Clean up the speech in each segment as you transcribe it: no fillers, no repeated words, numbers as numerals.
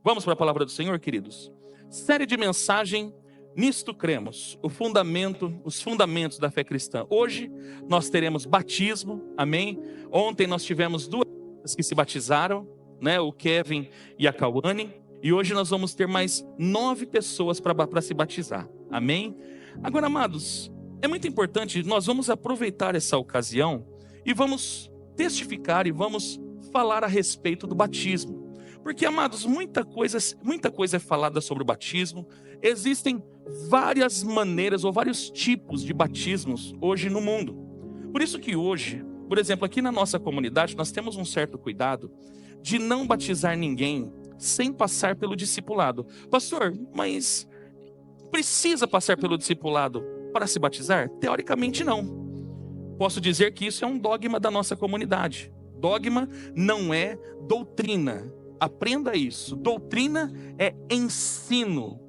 Vamos para a palavra do Senhor, queridos? Série de mensagem, nisto cremos, os fundamentos da fé cristã. Hoje nós teremos batismo, amém? Ontem nós tivemos duas que se batizaram, né? O Kevin e a Cauane. E hoje nós vamos ter mais 9 pessoas para se batizar, amém? Agora, amados, é muito importante, nós vamos aproveitar essa ocasião e vamos testificar e vamos falar a respeito do batismo. Porque, amados, muita coisa é falada sobre o batismo. Existem várias maneiras ou vários tipos de batismos hoje no mundo. Por isso que hoje, por exemplo, aqui na nossa comunidade, nós temos um certo cuidado de não batizar ninguém sem passar pelo discipulado. Pastor, mas precisa passar pelo discipulado para se batizar? Teoricamente não. Posso dizer que isso é um dogma da nossa comunidade. Dogma não é doutrina. Aprenda isso. Doutrina é ensino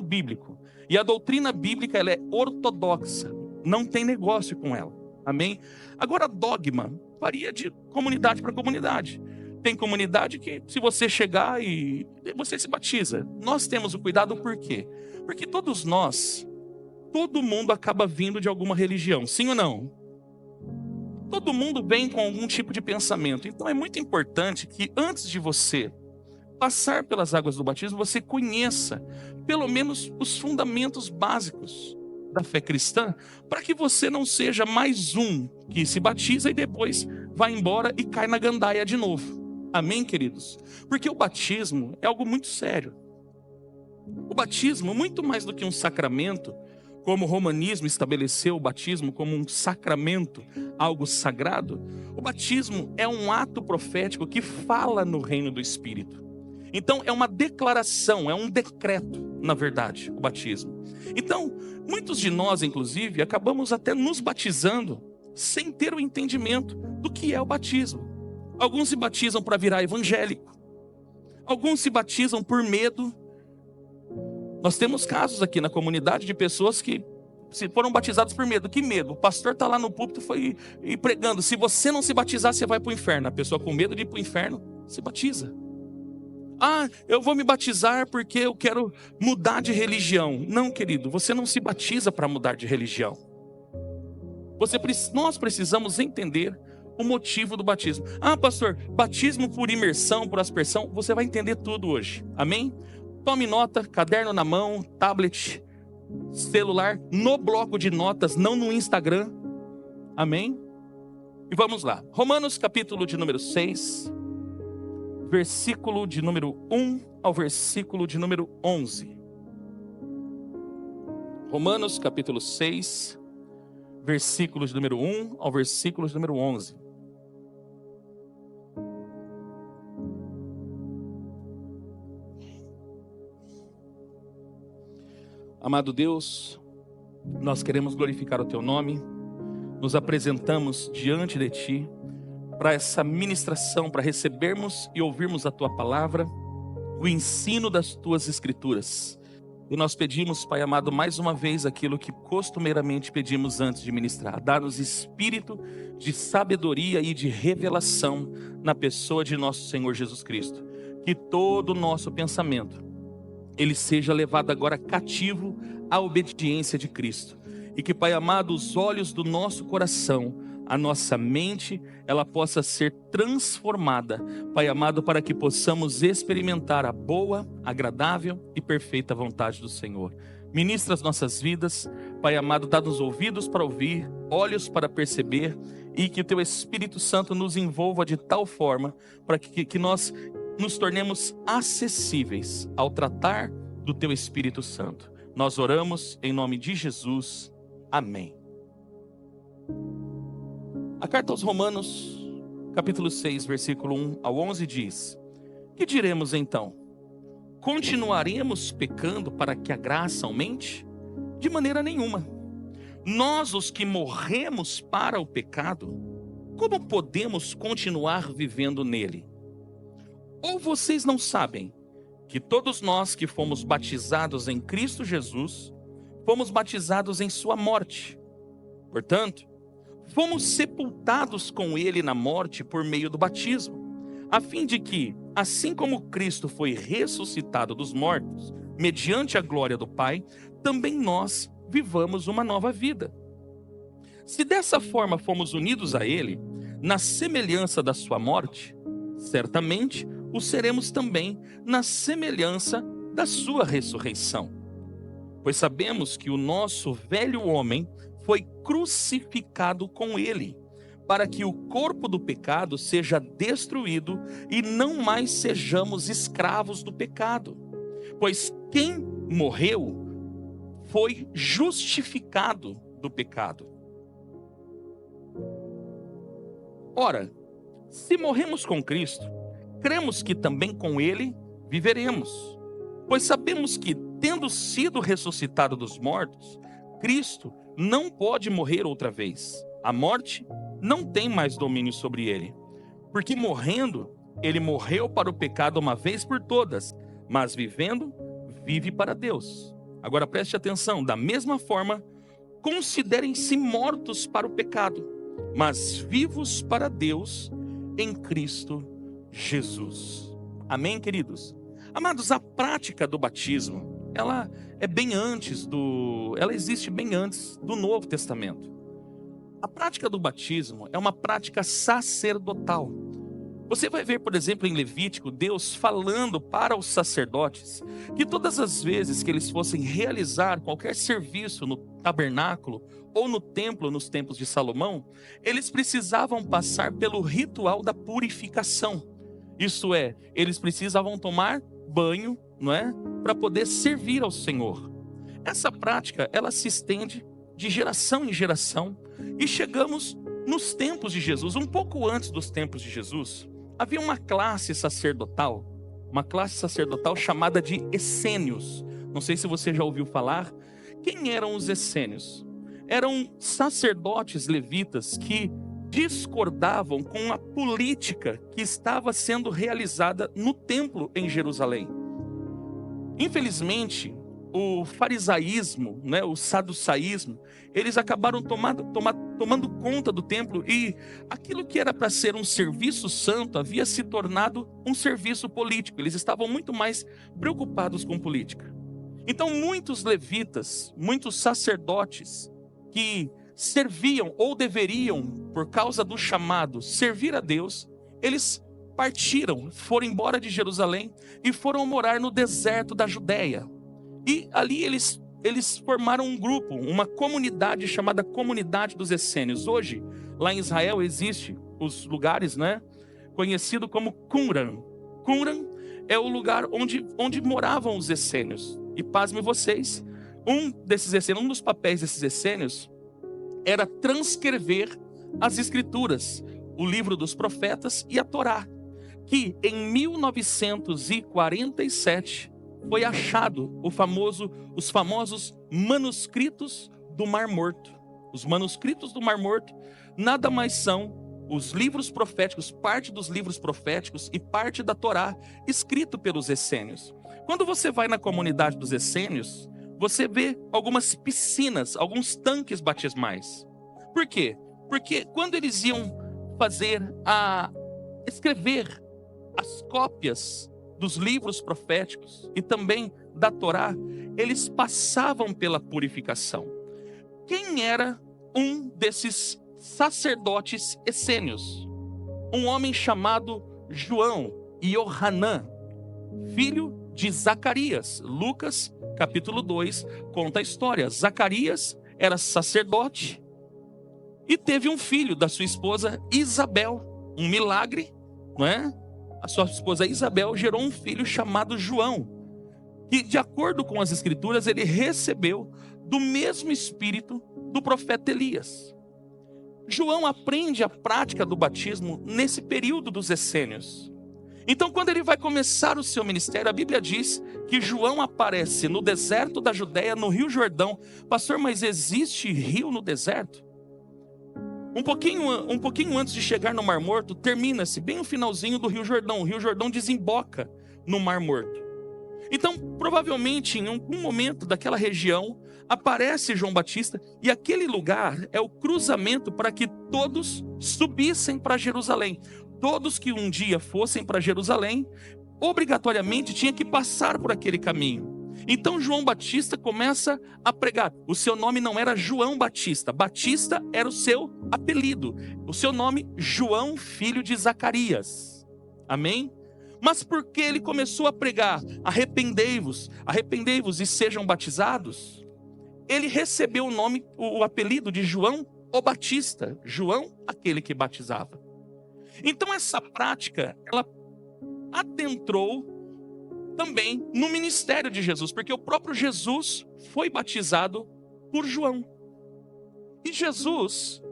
bíblico. E a doutrina bíblica, ela é ortodoxa. Não tem negócio com ela. Amém? Agora, dogma varia de comunidade para comunidade. Tem comunidade que, se você chegar e você se batiza. Nós temos o cuidado por quê? Porque todos nós, todo mundo acaba vindo de alguma religião. Sim ou não? Todo mundo vem com algum tipo de pensamento. Então é muito importante que antes de você passar pelas águas do batismo, você conheça pelo menos os fundamentos básicos da fé cristã, para que você não seja mais um que se batiza e depois vai embora e cai na gandaia de novo. Amém, queridos? Porque o batismo é algo muito sério. O batismo, muito mais do que um sacramento, como o romanismo estabeleceu o batismo como um sacramento, algo sagrado, o batismo é um ato profético que fala no reino do Espírito. Então é uma declaração, é um decreto, na verdade, o batismo. Então, muitos de nós, inclusive, acabamos até nos batizando sem ter o entendimento do que é o batismo. Alguns se batizam para virar evangélico. Alguns se batizam por medo. Nós temos casos aqui na comunidade de pessoas que foram batizados por medo. Que medo? O pastor está lá no púlpito foi pregando. Se você não se batizar, você vai para o inferno. A pessoa com medo de ir para o inferno se batiza. Ah, eu vou me batizar porque eu quero mudar de religião. Não, querido, você não se batiza para mudar de religião. Nós precisamos entender o motivo do batismo. Ah, pastor, batismo por imersão, por aspersão, você vai entender tudo hoje. Amém? Tome nota, caderno na mão, tablet, celular, no bloco de notas, não no Instagram. Amém? E vamos lá. Romanos capítulo de número 6, versículo de número 1 ao versículo de número 11. Romanos capítulo 6, versículo de número 1 ao versículo de número 11. Amado Deus, nós queremos glorificar o Teu nome, nos apresentamos diante de Ti, para essa ministração, para recebermos e ouvirmos a Tua palavra, o ensino das Tuas Escrituras. E nós pedimos, Pai amado, mais uma vez aquilo que costumeiramente pedimos antes de ministrar. Dá-nos espírito de sabedoria e de revelação na pessoa de nosso Senhor Jesus Cristo. Que todo o nosso pensamento, ele seja levado agora cativo à obediência de Cristo. E que, Pai amado, os olhos do nosso coração, a nossa mente, ela possa ser transformada, Pai amado, para que possamos experimentar a boa, agradável e perfeita vontade do Senhor. Ministra as nossas vidas, Pai amado, dá-nos ouvidos para ouvir, olhos para perceber, e que o Teu Espírito Santo nos envolva de tal forma, para que nós nos tornemos acessíveis ao tratar do Teu Espírito Santo. Nós oramos em nome de Jesus. Amém. A carta aos Romanos, capítulo 6, versículo 1 ao 11 diz: que diremos então? Continuaremos pecando para que a graça aumente? De maneira nenhuma. Nós, os que morremos para o pecado, como podemos continuar vivendo nele? Ou vocês não sabem que todos nós que fomos batizados em Cristo Jesus, fomos batizados em sua morte? Portanto, fomos sepultados com ele na morte por meio do batismo, a fim de que, assim como Cristo foi ressuscitado dos mortos, mediante a glória do Pai, também nós vivamos uma nova vida. Se dessa forma fomos unidos a Ele, na semelhança da sua morte, certamente o seremos também na semelhança da sua ressurreição. Pois sabemos que o nosso velho homem foi crucificado com Ele, para que o corpo do pecado seja destruído e não mais sejamos escravos do pecado. Pois quem morreu foi justificado do pecado. Ora, se morremos com Cristo, cremos que também com Ele viveremos. Pois sabemos que, tendo sido ressuscitado dos mortos, Cristo não pode morrer outra vez. A morte não tem mais domínio sobre ele. Porque morrendo, ele morreu para o pecado uma vez por todas, mas vivendo, vive para Deus. Agora preste atenção, da mesma forma, considerem-se mortos para o pecado, mas vivos para Deus em Cristo Jesus. Amém, queridos? Amados, a prática do batismo, ela existe bem antes do Novo Testamento. A prática do batismo é uma prática sacerdotal. Você vai ver, por exemplo, em Levítico, Deus falando para os sacerdotes que todas as vezes que eles fossem realizar qualquer serviço no tabernáculo ou no templo, nos templos de Salomão, eles precisavam passar pelo ritual da purificação. Isto é, eles precisavam tomar banho, não é? Para poder servir ao Senhor. Essa prática, ela se estende de geração em geração e chegamos nos tempos de Jesus. Um pouco antes dos tempos de Jesus, havia uma classe sacerdotal chamada de essênios. Não sei se você já ouviu falar. Quem eram os essênios? Eram sacerdotes levitas que discordavam com a política que estava sendo realizada no templo em Jerusalém. Infelizmente, o farisaísmo, né, o saducaísmo, eles acabaram tomando conta do templo, e aquilo que era para ser um serviço santo havia se tornado um serviço político. Eles estavam muito mais preocupados com política. Então muitos levitas, muitos sacerdotes que serviam ou deveriam, por causa do chamado, servir a Deus, eles partiram, foram embora de Jerusalém e foram morar no deserto da Judéia. E ali eles formaram um grupo, uma comunidade chamada Comunidade dos Essênios. Hoje, lá em Israel, existe os lugares, né, conhecido como Qumran. Qumran é o lugar onde moravam os essênios. E pasmem vocês, um dos papéis desses essênios era transcrever as escrituras, o livro dos profetas e a Torá, que em 1947 foi achado os famosos manuscritos do Mar Morto. Os manuscritos do Mar Morto nada mais são os livros proféticos, parte dos livros proféticos e parte da Torá, escrito pelos essênios. Quando você vai na comunidade dos essênios, você vê algumas piscinas, alguns tanques batismais. Por quê? Porque quando eles iam escrever as cópias dos livros proféticos e também da Torá, eles passavam pela purificação. Quem era um desses sacerdotes essênios? Um homem chamado João Yohanan, filho de Zacarias. Lucas, capítulo 2, conta a história. Zacarias era sacerdote e teve um filho da sua esposa Isabel. Um milagre, não é? A sua esposa Isabel gerou um filho chamado João, que, de acordo com as escrituras, ele recebeu do mesmo espírito do profeta Elias. João aprende a prática do batismo nesse período dos essênios. Então, quando ele vai começar o seu ministério, a Bíblia diz que João aparece no deserto da Judéia, no Rio Jordão. Pastor, mas existe rio no deserto? Um pouquinho antes de chegar no Mar Morto, termina-se bem no finalzinho do Rio Jordão. O Rio Jordão desemboca no Mar Morto. Então, provavelmente, em algum momento daquela região, aparece João Batista, e aquele lugar é o cruzamento para que todos subissem para Jerusalém. todos que um dia fossem para Jerusalém, obrigatoriamente tinha que passar por aquele caminho. Então João Batista começa a pregar. O seu nome não era João Batista. Batista era o seu apelido. O seu nome, João, filho de Zacarias. Amém? Mas porque ele começou a pregar, arrependei-vos e sejam batizados, ele recebeu o nome, o apelido de João o Batista. João, aquele que batizava. Então essa prática, ela adentrou também no ministério de Jesus, porque o próprio Jesus foi batizado por João. E Jesus,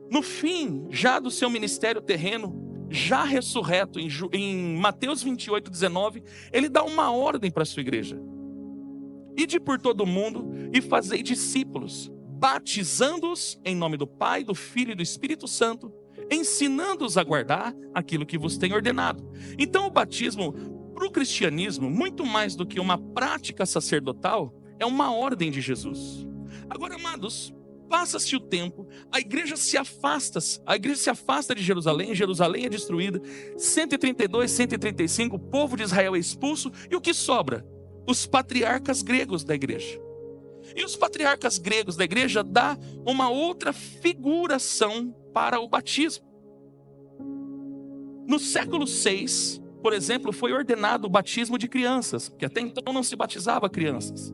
no fim já do seu ministério terreno, já ressurreto, em Mateus 28:19, ele dá uma ordem para a sua igreja: ide por todo o mundo e fazei discípulos, batizando-os em nome do Pai, do Filho e do Espírito Santo, ensinando-os a guardar aquilo que vos tem ordenado. Então o batismo, para o cristianismo, muito mais do que uma prática sacerdotal, é uma ordem de Jesus. Agora, amados, passa-se o tempo, a igreja se afasta de Jerusalém é destruída, 132, 135, o povo de Israel é expulso, e o que sobra? Os patriarcas gregos da igreja. E os patriarcas gregos da igreja dão uma outra figuração para o batismo. No século VI, por exemplo, foi ordenado o batismo de crianças, que até então não se batizava crianças.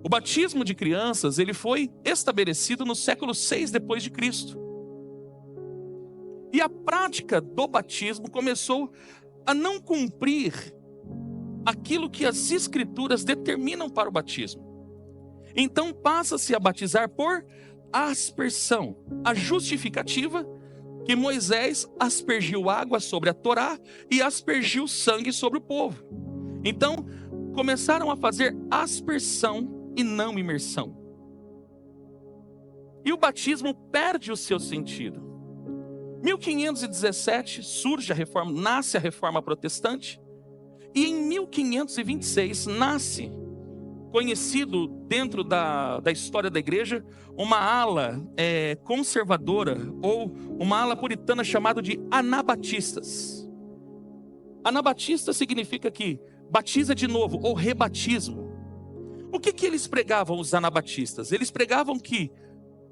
O batismo de crianças, ele foi estabelecido no século VI depois de Cristo. E a prática do batismo começou a não cumprir aquilo que as escrituras determinam para o batismo. Então passa-se a batizar por aspersão. A justificativa que Moisés aspergiu água sobre a Torá e aspergiu sangue sobre o povo. Então começaram a fazer aspersão e não imersão. E o batismo perde o seu sentido. 1517 nasce a Reforma Protestante, e em 1526 nasce, conhecido dentro da história da igreja, uma ala conservadora ou uma ala puritana chamada de anabatistas. Anabatista significa que batiza de novo ou rebatismo. O que eles pregavam, os anabatistas? Eles pregavam que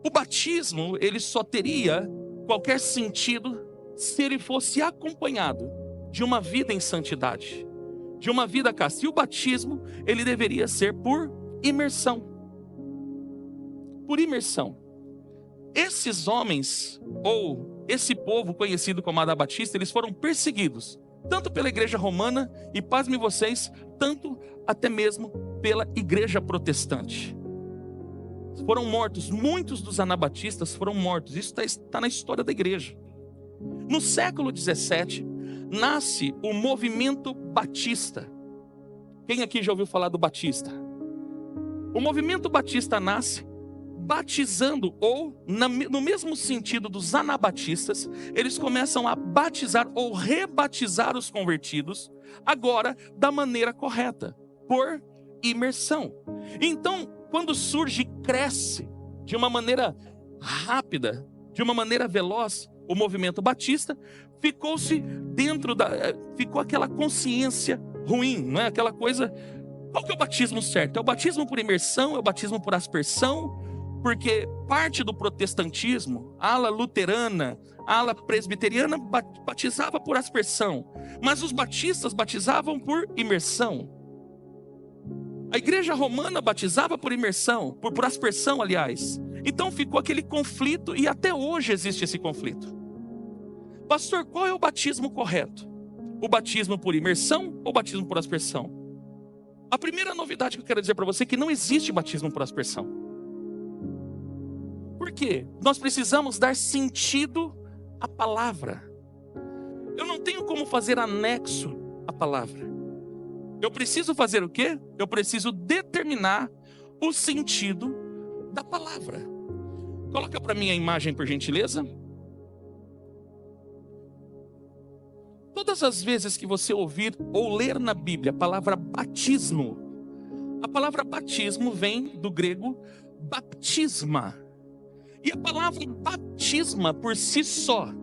o batismo ele só teria qualquer sentido se ele fosse acompanhado de uma vida em santidade, de uma vida casta. E o batismo, ele deveria ser por imersão. Por imersão. Esses homens, ou esse povo conhecido como anabatista, eles foram perseguidos, tanto pela igreja romana, e pasmem vocês, tanto até mesmo pela igreja protestante. Foram mortos, muitos dos anabatistas foram mortos. Isso está na história da igreja. No século XVII, nasce o movimento batista. Quem aqui já ouviu falar do batista? O movimento batista nasce batizando, ou no mesmo sentido dos anabatistas, eles começam a batizar ou rebatizar os convertidos, agora da maneira correta, por imersão. Então, quando surge e cresce de uma maneira rápida, de uma maneira veloz, o movimento batista, ficou aquela consciência ruim, não é? Aquela coisa, qual que é o batismo certo? É o batismo por imersão? É o batismo por aspersão? Porque parte do protestantismo, a ala luterana, a ala presbiteriana batizava por aspersão, mas os batistas batizavam por imersão. A igreja romana batizava por imersão, por aspersão, aliás. Então ficou aquele conflito, e até hoje existe esse conflito. Pastor, qual é o batismo correto? O batismo por imersão ou o batismo por aspersão? A primeira novidade que eu quero dizer para você é que não existe batismo por aspersão. Por quê? Nós precisamos dar sentido à palavra. Eu não tenho como fazer anexo à palavra. Eu preciso fazer o quê? Eu preciso determinar o sentido da palavra. Coloca para mim a imagem, por gentileza. Todas as vezes que você ouvir ou ler na Bíblia a palavra batismo vem do grego baptisma. E a palavra batisma por si só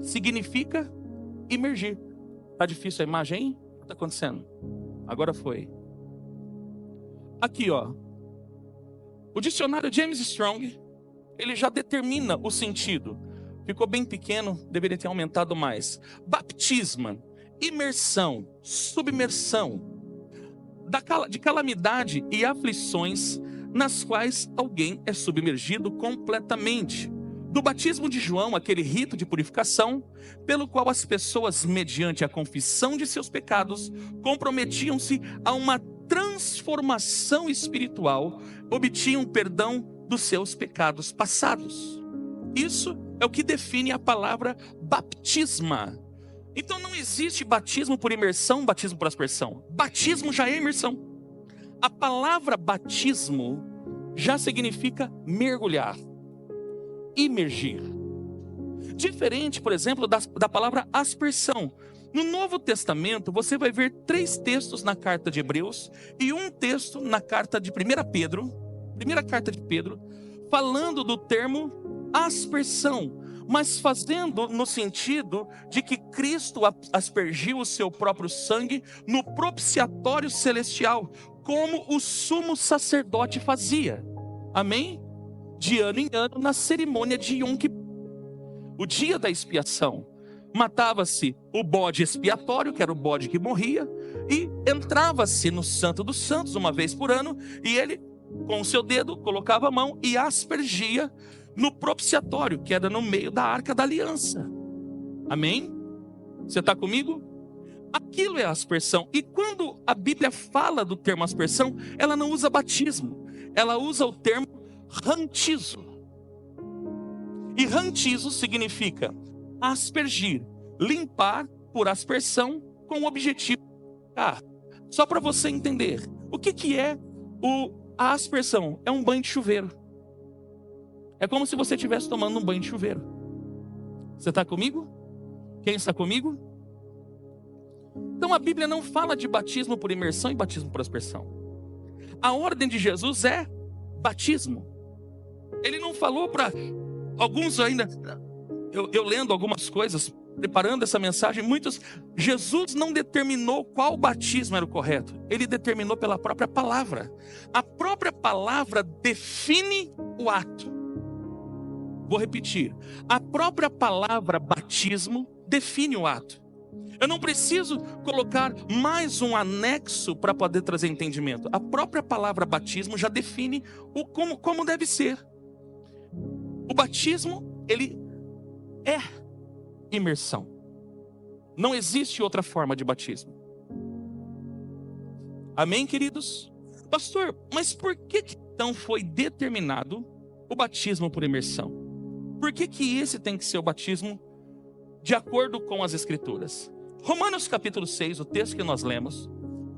significa imergir. Tá difícil a imagem, hein? O que está acontecendo? Agora foi. Aqui, ó. O dicionário James Strong, ele já determina o sentido. Ficou bem pequeno, deveria ter aumentado mais. Baptisma, imersão, submersão, de calamidade e aflições nas quais alguém é submergido completamente. Do batismo de João, aquele rito de purificação, pelo qual as pessoas, mediante a confissão de seus pecados, comprometiam-se a uma transformação espiritual, obtinham perdão dos seus pecados passados. Isso é o que define a palavra batisma. Então não existe batismo por imersão, batismo por aspersão. Batismo já é imersão. A palavra batismo já significa mergulhar, imergir. Diferente, por exemplo, da palavra aspersão. No Novo Testamento, você vai ver 3 textos na carta de Hebreus e um texto na carta de 1 Pedro, primeira carta de Pedro, falando do termo aspersão, mas fazendo no sentido de que Cristo aspergiu o seu próprio sangue no propiciatório celestial, como o sumo sacerdote fazia. Amém? De ano em ano, na cerimônia de Yom Kippur, o dia da expiação. Matava-se o bode expiatório, que era o bode que morria, e entrava-se no Santo dos Santos uma vez por ano, e ele, com o seu dedo, colocava a mão e aspergia no propiciatório, que era no meio da arca da aliança. Amém? Você está comigo? Aquilo é aspersão. E quando a Bíblia fala do termo aspersão, ela não usa batismo, ela usa o termo rantizo. E rantizo significa aspergir, limpar por aspersão com o objetivo de limpar. Só para você entender, o que é a aspersão? É um banho de chuveiro. É como se você estivesse tomando um banho de chuveiro. Você está comigo? Quem está comigo? Então a Bíblia não fala de batismo por imersão e batismo por aspersão. A ordem de Jesus é batismo. Ele não falou para alguns ainda... Eu lendo algumas coisas, preparando essa mensagem, Jesus não determinou qual batismo era o correto. Ele determinou pela própria palavra. A própria palavra define o ato. Vou repetir. A própria palavra batismo define o ato. Eu não preciso colocar mais um anexo para poder trazer entendimento. A própria palavra batismo já define como deve ser. O batismo, ele é imersão. Não existe outra forma de batismo. Amém, queridos? Pastor, mas por que então foi determinado o batismo por imersão? Por que esse tem que ser o batismo de acordo com as Escrituras? Romanos capítulo 6, o texto que nós lemos,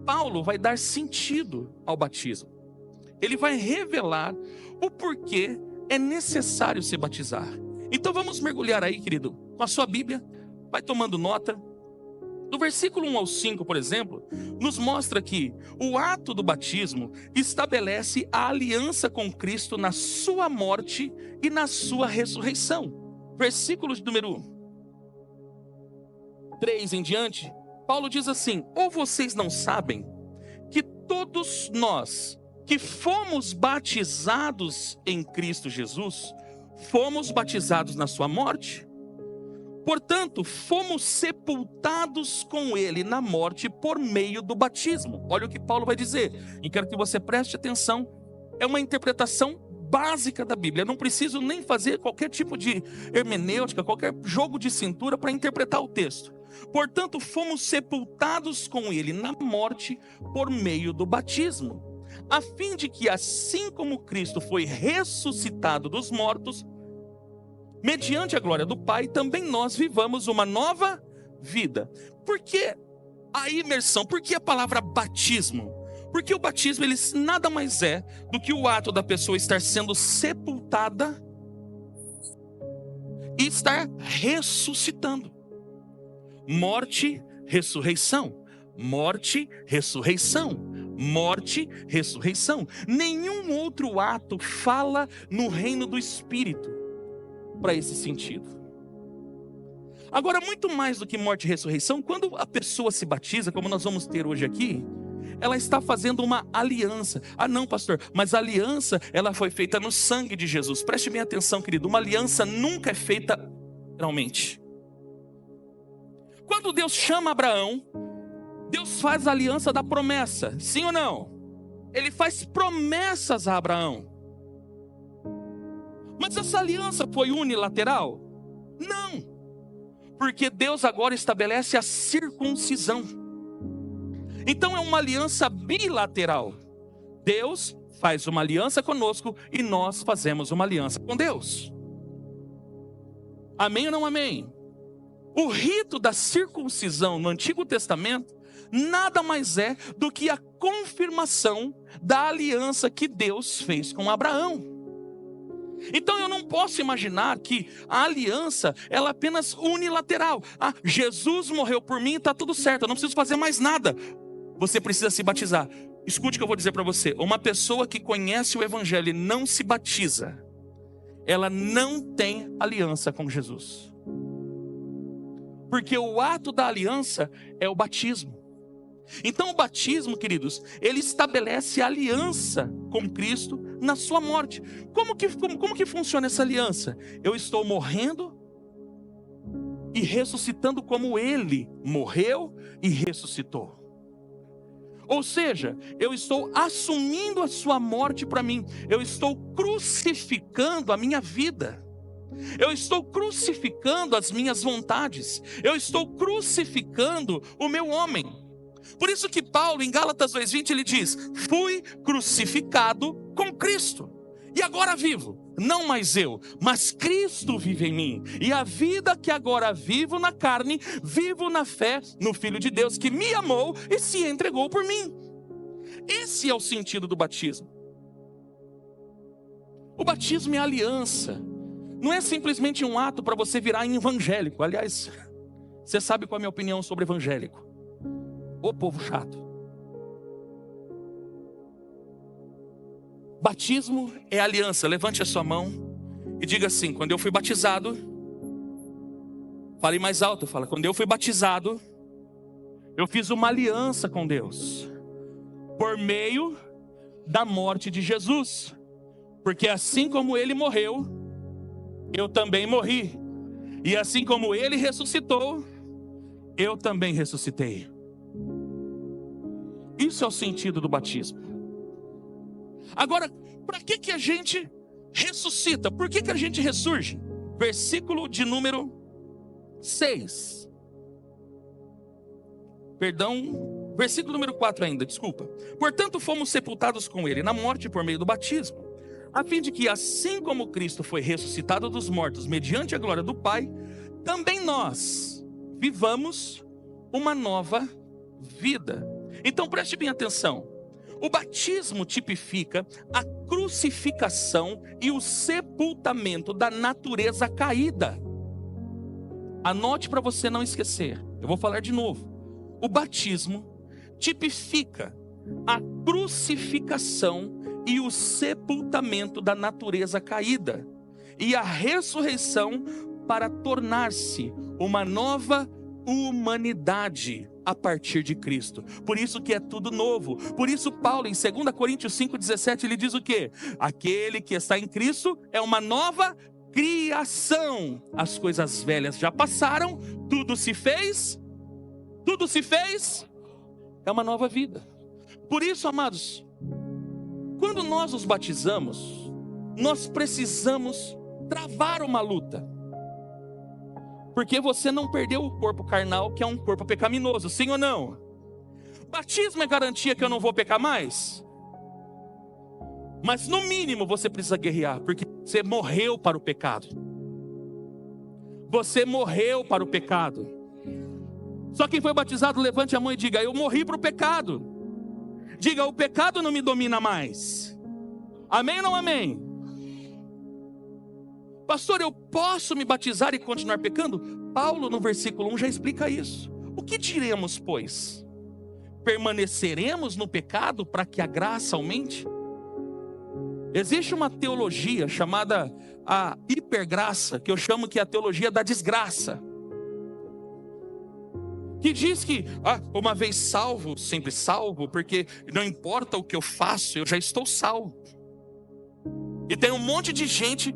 Paulo vai dar sentido ao batismo. Ele vai revelar o porquê é necessário se batizar. Então vamos mergulhar aí, querido, com a sua Bíblia, vai tomando nota. Do versículo 1 ao 5, por exemplo, nos mostra que o ato do batismo estabelece a aliança com Cristo na sua morte e na sua ressurreição. Versículo de número 3 em diante, Paulo diz assim: ou vocês não sabem que todos nós que fomos batizados em Cristo Jesus, fomos batizados na sua morte? Portanto, fomos sepultados com ele na morte por meio do batismo. Olha o que Paulo vai dizer, e quero que você preste atenção. É uma interpretação básica da Bíblia. Eu não preciso nem fazer qualquer tipo de hermenêutica, qualquer jogo de cintura para interpretar o texto. Portanto, fomos sepultados com ele na morte por meio do batismo, a fim de que, assim como Cristo foi ressuscitado dos mortos, mediante a glória do Pai, também nós vivamos uma nova vida. Por que a imersão? Por que a palavra batismo? Porque o batismo, ele nada mais é do que o ato da pessoa estar sendo sepultada e estar ressuscitando. Morte, ressurreição. Morte, ressurreição. Morte, ressurreição. Nenhum outro ato fala no reino do Espírito para esse sentido. Agora, muito mais do que morte e ressurreição, quando a pessoa se batiza, como nós vamos ter hoje aqui, ela está fazendo uma aliança. Ah não, pastor, mas a aliança, ela foi feita no sangue de Jesus. Preste bem atenção, querido, uma aliança nunca é feita realmente. Quando Deus chama Abraão, Deus faz a aliança da promessa, sim ou não? Ele faz promessas a Abraão. Mas essa aliança foi unilateral? Não, porque Deus agora estabelece a circuncisão. Então é uma aliança bilateral. Deus faz uma aliança conosco e nós fazemos uma aliança com Deus. Amém ou não amém? O rito da circuncisão no Antigo Testamento nada mais é do que a confirmação da aliança que Deus fez com Abraão. Então eu não posso imaginar que a aliança ela é apenas unilateral. Ah, Jesus morreu por mim e está tudo certo, eu não preciso fazer mais nada. Você precisa se batizar. Escute o que eu vou dizer para você. Uma pessoa que conhece o Evangelho e não se batiza, ela não tem aliança com Jesus. Porque o ato da aliança é o batismo. Então o batismo, queridos, ele estabelece aliança com Cristo na sua morte. Como que funciona essa aliança? Eu estou morrendo e ressuscitando como Ele morreu e ressuscitou. Ou seja, eu estou assumindo a sua morte para mim. Eu estou crucificando a minha vida. Eu estou crucificando as minhas vontades. Eu estou crucificando o meu homem. Por isso que Paulo, em Gálatas 2:20, ele diz: fui crucificado com Cristo. E agora vivo, não mais eu, mas Cristo vive em mim. E a vida que agora vivo na carne, vivo na fé no Filho de Deus que me amou e se entregou por mim. Esse é o sentido do batismo. O batismo é aliança. Não é simplesmente um ato para você virar evangélico. Aliás, você sabe qual é a minha opinião sobre evangélico. Ô povo chato. Batismo é aliança. Levante a sua mão e diga assim: quando eu fui batizado, fale mais alto, fala, quando eu fui batizado, eu fiz uma aliança com Deus, por meio da morte de Jesus. Porque assim como Ele morreu, eu também morri. E assim como Ele ressuscitou, eu também ressuscitei. Isso é o sentido do batismo. Agora, para que a gente ressuscita? Por que a gente ressurge? Versículo de número 6. Perdão, versículo número 4 ainda, desculpa. Portanto, fomos sepultados com Ele na morte por meio do batismo, a fim de que, assim como Cristo foi ressuscitado dos mortos mediante a glória do Pai, também nós vivamos uma nova vida. Então preste bem atenção. O batismo tipifica a crucificação e o sepultamento da natureza caída. Anote para você não esquecer. Eu vou falar de novo. O batismo tipifica a crucificação e o sepultamento da natureza caída e a ressurreição para tornar-se uma nova humanidade a partir de Cristo. Por isso que é tudo novo. Por isso Paulo em 2 Coríntios 5:17 ele diz o quê? Aquele que está em Cristo é uma nova criação. As coisas velhas já passaram, tudo se fez, é uma nova vida. Por isso, amados, quando nós nos batizamos, nós precisamos travar uma luta. Porque você não perdeu o corpo carnal, que é um corpo pecaminoso, sim ou não? Batismo é garantia que eu não vou pecar mais? Mas no mínimo você precisa guerrear, porque você morreu para o pecado. Você morreu para o pecado. Só quem foi batizado, levante a mão e diga: eu morri para o pecado. Diga: o pecado não me domina mais. Amém ou não amém? Pastor, eu posso me batizar e continuar pecando? Paulo no versículo 1 já explica isso. O que diremos, pois? Permaneceremos no pecado para que a graça aumente? Existe uma teologia chamada a hipergraça, que eu chamo que é a teologia da desgraça. que diz que uma vez salvo, sempre salvo, porque não importa o que eu faço, eu já estou salvo. E tem um monte de gente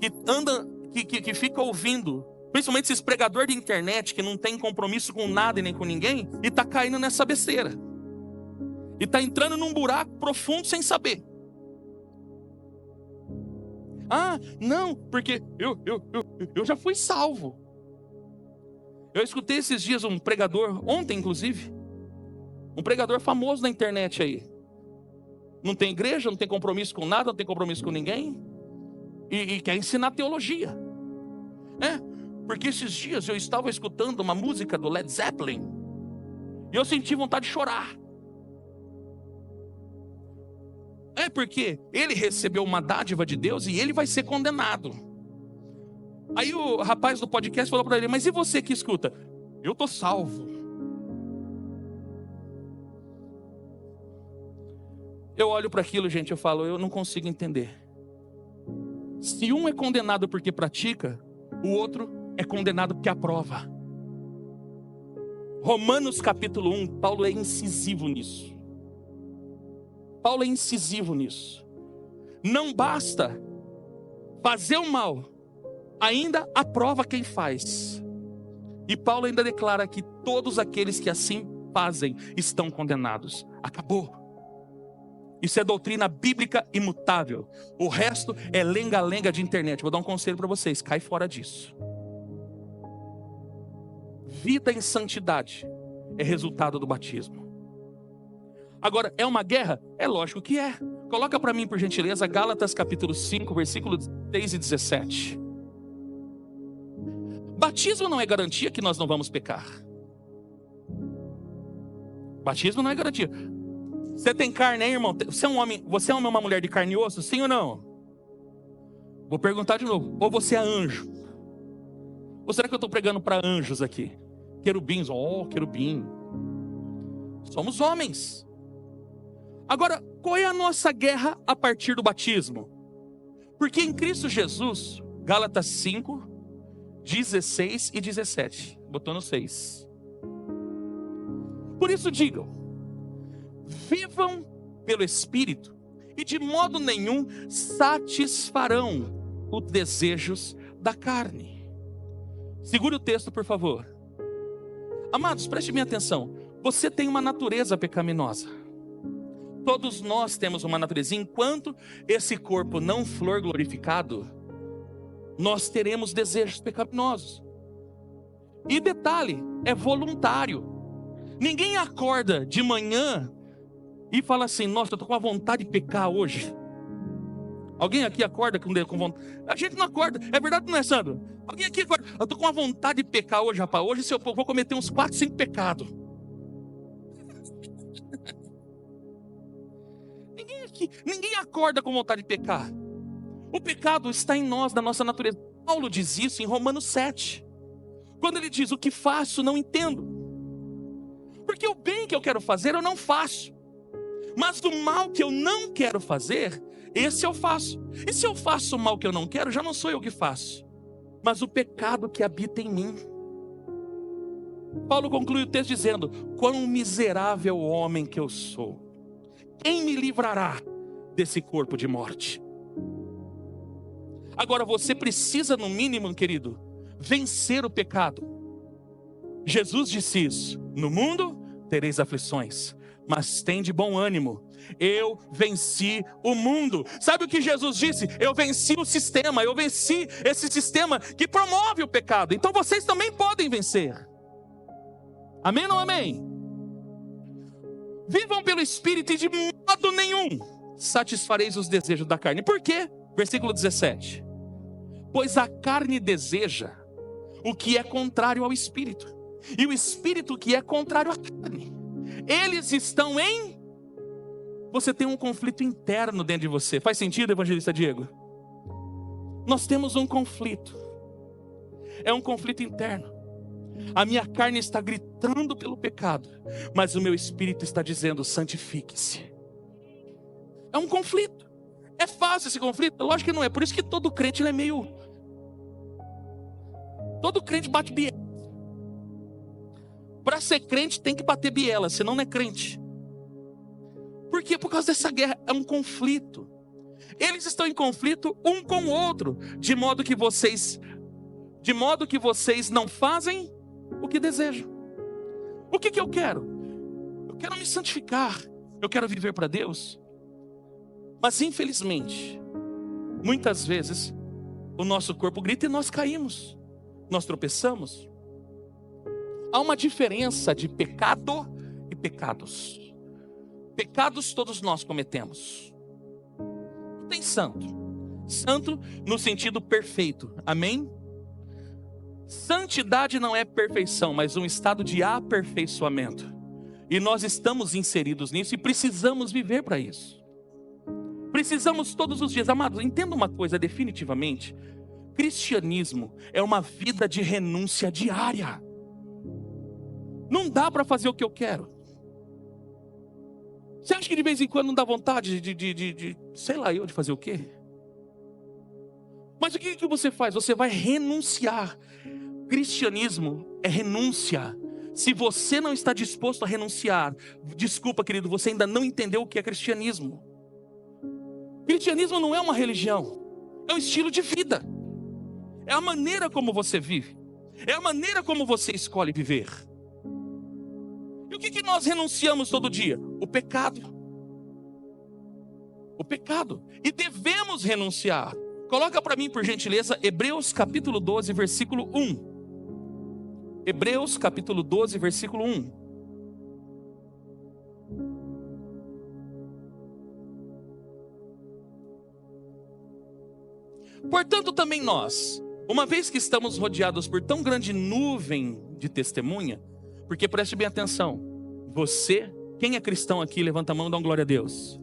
que anda, que fica ouvindo, principalmente esses pregadores de internet que não tem compromisso com nada e nem com ninguém, e está caindo nessa besteira. E está entrando num buraco profundo sem saber. Não, porque eu já fui salvo. Eu escutei esses dias um pregador, ontem inclusive, um pregador famoso na internet aí. Não tem igreja, não tem compromisso com nada, não tem compromisso com ninguém. E quer ensinar teologia. Porque esses dias eu estava escutando uma música do Led Zeppelin. E eu senti vontade de chorar. Porque ele recebeu uma dádiva de Deus e ele vai ser condenado. Aí o rapaz do podcast falou para ele: mas e você que escuta? Eu estou salvo. Eu olho para aquilo, gente, eu falo, eu não consigo entender. Se um é condenado porque pratica, o outro é condenado porque aprova. Romanos capítulo 1, Paulo é incisivo nisso. Não basta fazer o mal, ainda aprova quem faz. E Paulo ainda declara que todos aqueles que assim fazem estão condenados. Acabou. Isso é doutrina bíblica imutável. O resto é lenga-lenga de internet. Vou dar um conselho para vocês: cai fora disso. Vida em santidade é resultado do batismo. Agora, é uma guerra? É lógico que é. Coloca para mim, por gentileza, Gálatas capítulo 5, versículos 6 e 17. Batismo não é garantia que nós não vamos pecar. Batismo não é garantia. Você tem carne, hein, irmão? Você é um homem ou uma mulher de carne e osso? Sim ou não? Vou perguntar de novo. Ou você é anjo? Ou será que eu estou pregando para anjos aqui? Querubins, querubim. Somos homens. Agora, qual é a nossa guerra a partir do batismo? Porque em Cristo Jesus, Gálatas 5, 16 e 17. Botou no 6. Por isso digam: vivam pelo Espírito, e de modo nenhum satisfarão os desejos da carne. Segure o texto, por favor. Amados, preste minha atenção. Você tem uma natureza pecaminosa. Todos nós temos uma natureza. Enquanto esse corpo não for glorificado, nós teremos desejos pecaminosos. E detalhe, é voluntário. Ninguém acorda de manhã e fala assim: nossa, eu estou com a vontade de pecar hoje. Alguém aqui acorda com vontade? A gente não acorda. É verdade ou não é, Sandro? Alguém aqui acorda: eu estou com a vontade de pecar hoje, rapaz. Hoje se eu vou cometer uns 4, 5 pecados. Ninguém acorda com vontade de pecar. O pecado está em nós, na nossa natureza. Paulo diz isso em Romanos 7. Quando ele diz: o que faço não entendo. Porque o bem que eu quero fazer eu não faço. Mas o mal que eu não quero fazer, esse eu faço. E se eu faço o mal que eu não quero, já não sou eu que faço, mas o pecado que habita em mim. Paulo conclui o texto dizendo: quão miserável homem que eu sou. Quem me livrará desse corpo de morte? Agora você precisa, no mínimo, querido, vencer o pecado. Jesus disse isso: no mundo tereis aflições, mas tem de bom ânimo, eu venci o mundo. Sabe o que Jesus disse? Eu venci o sistema, eu venci esse sistema que promove o pecado. Então vocês também podem vencer. Amém ou não amém? Vivam pelo Espírito e de modo nenhum satisfareis os desejos da carne. Por quê? Versículo 17. Pois a carne deseja o que é contrário ao Espírito, e o Espírito que é contrário à carne. Eles estão em... Você tem um conflito interno dentro de você. Faz sentido, evangelista Diego? Nós temos um conflito. É um conflito interno. A minha carne está gritando pelo pecado, mas o meu espírito está dizendo: santifique-se. É um conflito. É fácil esse conflito? Lógico que não é. Por isso que todo crente ele é meio... Todo crente bate bieta. Para ser crente tem que bater biela, senão não é crente. Por quê? Por causa dessa guerra, é um conflito. Eles estão em conflito um com o outro, de modo que vocês não fazem o que desejam. O que eu quero? Eu quero me santificar, eu quero viver para Deus. Mas infelizmente, muitas vezes, o nosso corpo grita e nós caímos, nós tropeçamos. Há uma diferença de pecado e pecados. Pecados todos nós cometemos. Não tem santo. Santo no sentido perfeito. Amém? Santidade não é perfeição, mas um estado de aperfeiçoamento. E nós estamos inseridos nisso e precisamos viver para isso. Precisamos todos os dias. Amados, entenda uma coisa definitivamente. Cristianismo é uma vida de renúncia diária. Não dá para fazer o que eu quero. Você acha que de vez em quando não dá vontade de sei lá eu, de fazer o quê? Mas o que você faz? Você vai renunciar. Cristianismo é renúncia. Se você não está disposto a renunciar, desculpa, querido, você ainda não entendeu o que é cristianismo. Cristianismo não é uma religião, é um estilo de vida. É a maneira como você vive. É a maneira como você escolhe viver. E o que nós renunciamos todo dia? O pecado. O pecado. E devemos renunciar. Coloca para mim, por gentileza, Hebreus capítulo 12, versículo 1. Hebreus capítulo 12, versículo 1. Portanto, também nós, uma vez que estamos rodeados por tão grande nuvem de testemunha, porque preste bem atenção, você, quem é cristão aqui, levanta a mão e dá uma glória a Deus.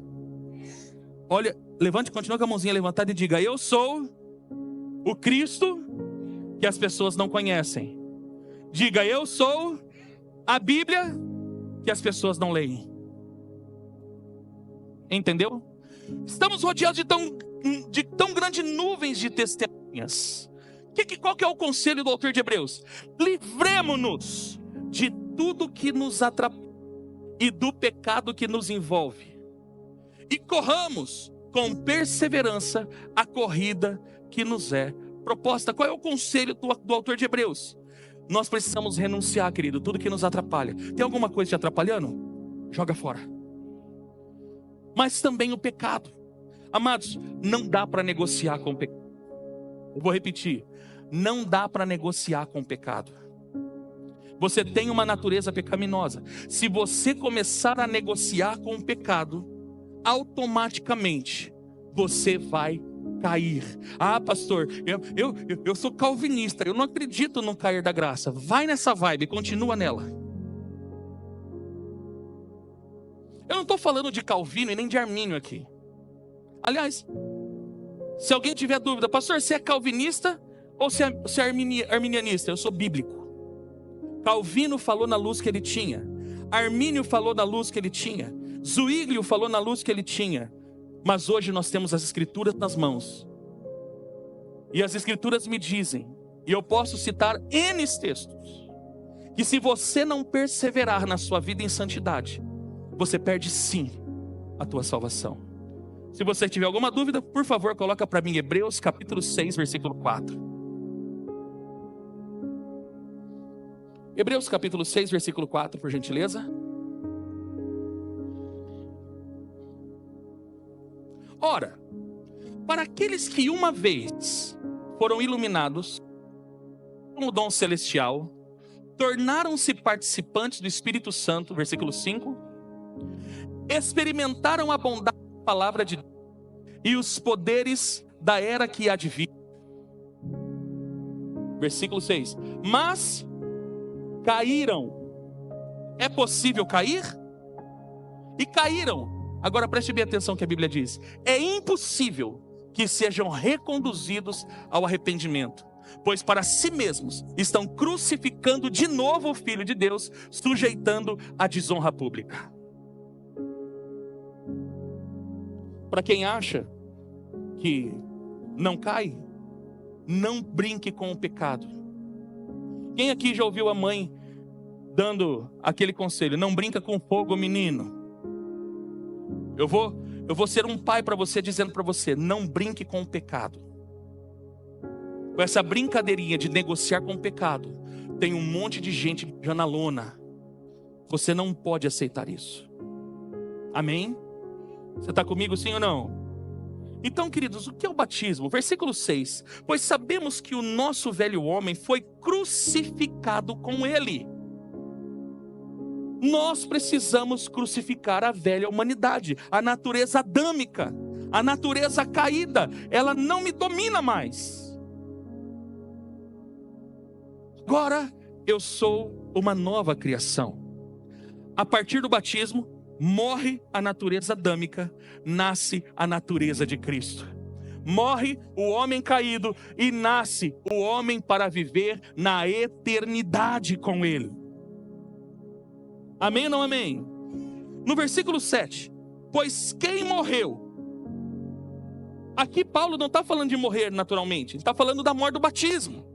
Olha, levante, continua com a mãozinha levantada e diga: eu sou o Cristo que as pessoas não conhecem. Diga: eu sou a Bíblia que as pessoas não leem. Entendeu? Estamos rodeados de tão grandes nuvens de testemunhas. Qual que é o conselho do autor de Hebreus? Livremo-nos de tudo que nos atrapalha e do pecado que nos envolve, e corramos com perseverança a corrida que nos é proposta. Qual é o conselho do autor de Hebreus? Nós precisamos renunciar, querido, tudo que nos atrapalha. Tem alguma coisa te atrapalhando? Joga fora. Mas também o pecado. Amados, não dá para negociar com o pecado. Eu vou repetir. Não dá para negociar com o pecado. Você tem uma natureza pecaminosa. Se você começar a negociar com o pecado, automaticamente você vai cair. Ah, pastor, eu sou calvinista, eu não acredito no cair da graça. Vai nessa vibe, continua nela. Eu não estou falando de Calvino e nem de Armínio aqui. Aliás, se alguém tiver dúvida, pastor, você é calvinista ou você é arminianista? Eu sou bíblico. Calvino falou na luz que ele tinha. Armínio falou na luz que ele tinha. Zwinglio falou na luz que ele tinha. Mas hoje nós temos as escrituras nas mãos. E as escrituras me dizem, e eu posso citar N textos, que se você não perseverar na sua vida em santidade, você perde sim a tua salvação. Se você tiver alguma dúvida, por favor, coloca para mim Hebreus capítulo 6, versículo 4. Hebreus capítulo 6, versículo 4, por gentileza. Ora, para aqueles que uma vez foram iluminados com o dom celestial, tornaram-se participantes do Espírito Santo, versículo 5, experimentaram a bondade da palavra de Deus e os poderes da era que há de vir. Versículo 6. Mas caíram. É possível cair? E caíram. Agora preste bem atenção que a Bíblia diz. É impossível que sejam reconduzidos ao arrependimento, pois para si mesmos estão crucificando de novo o Filho de Deus, sujeitando a desonra pública. Para quem acha que não cai, não brinque com o pecado. Quem aqui já ouviu a mãe dando aquele conselho: não brinca com fogo, menino. Eu vou ser um pai para você, dizendo para você: não brinque com o pecado. Com essa brincadeirinha de negociar com o pecado, tem um monte de gente já na lona. Você não pode aceitar isso. Amém? Você está comigo, sim ou não? Então, queridos, o que é o batismo? Versículo 6. Pois sabemos que o nosso velho homem foi crucificado com ele. Nós precisamos crucificar a velha humanidade, a natureza adâmica, a natureza caída. Ela não me domina mais. Agora eu sou uma nova criação. A partir do batismo, morre a natureza adâmica, nasce a natureza de Cristo. Morre o homem caído e nasce o homem para viver na eternidade com Ele. Amém ou não amém? No versículo 7, pois quem morreu? Aqui Paulo não está falando de morrer naturalmente, ele está falando da morte do batismo.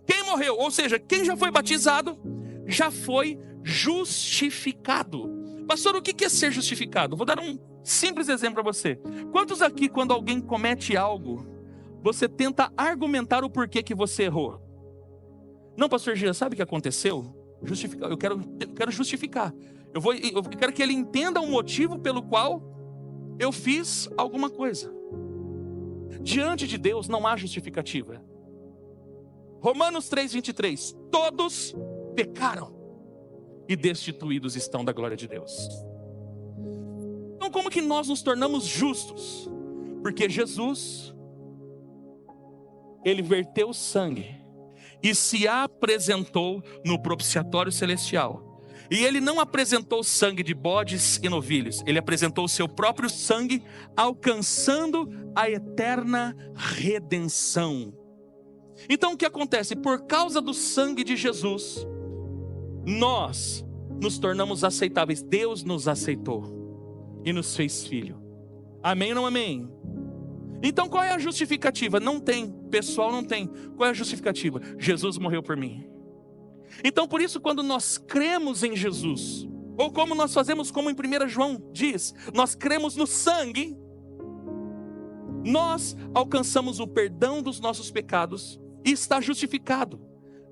Quem morreu, ou seja, quem já foi batizado, já foi justificado. Pastor, o que é ser justificado? Vou dar um simples exemplo para você. Quantos aqui, quando alguém comete algo, você tenta argumentar o porquê que você errou? Não, pastor Gia, sabe o que aconteceu? Justificar. Eu quero justificar. Eu quero que ele entenda o motivo pelo qual eu fiz alguma coisa. Diante de Deus não há justificativa. Romanos 3:23. Todos pecaram e destituídos estão da glória de Deus. Então, como que nós nos tornamos justos? Porque Jesus, Ele verteu o sangue e se apresentou no propiciatório celestial. E Ele não apresentou sangue de bodes e novilhos, Ele apresentou o seu próprio sangue, alcançando a eterna redenção. Então o que acontece? Por causa do sangue de Jesus, nós nos tornamos aceitáveis. Deus nos aceitou e nos fez filho. Amém ou não amém? Então qual é a justificativa? Não tem, pessoal, não tem. Qual é a justificativa? Jesus morreu por mim. Então por isso, quando nós cremos em Jesus, ou como nós fazemos, como em 1 João diz, nós cremos no sangue, nós alcançamos o perdão dos nossos pecados e está justificado.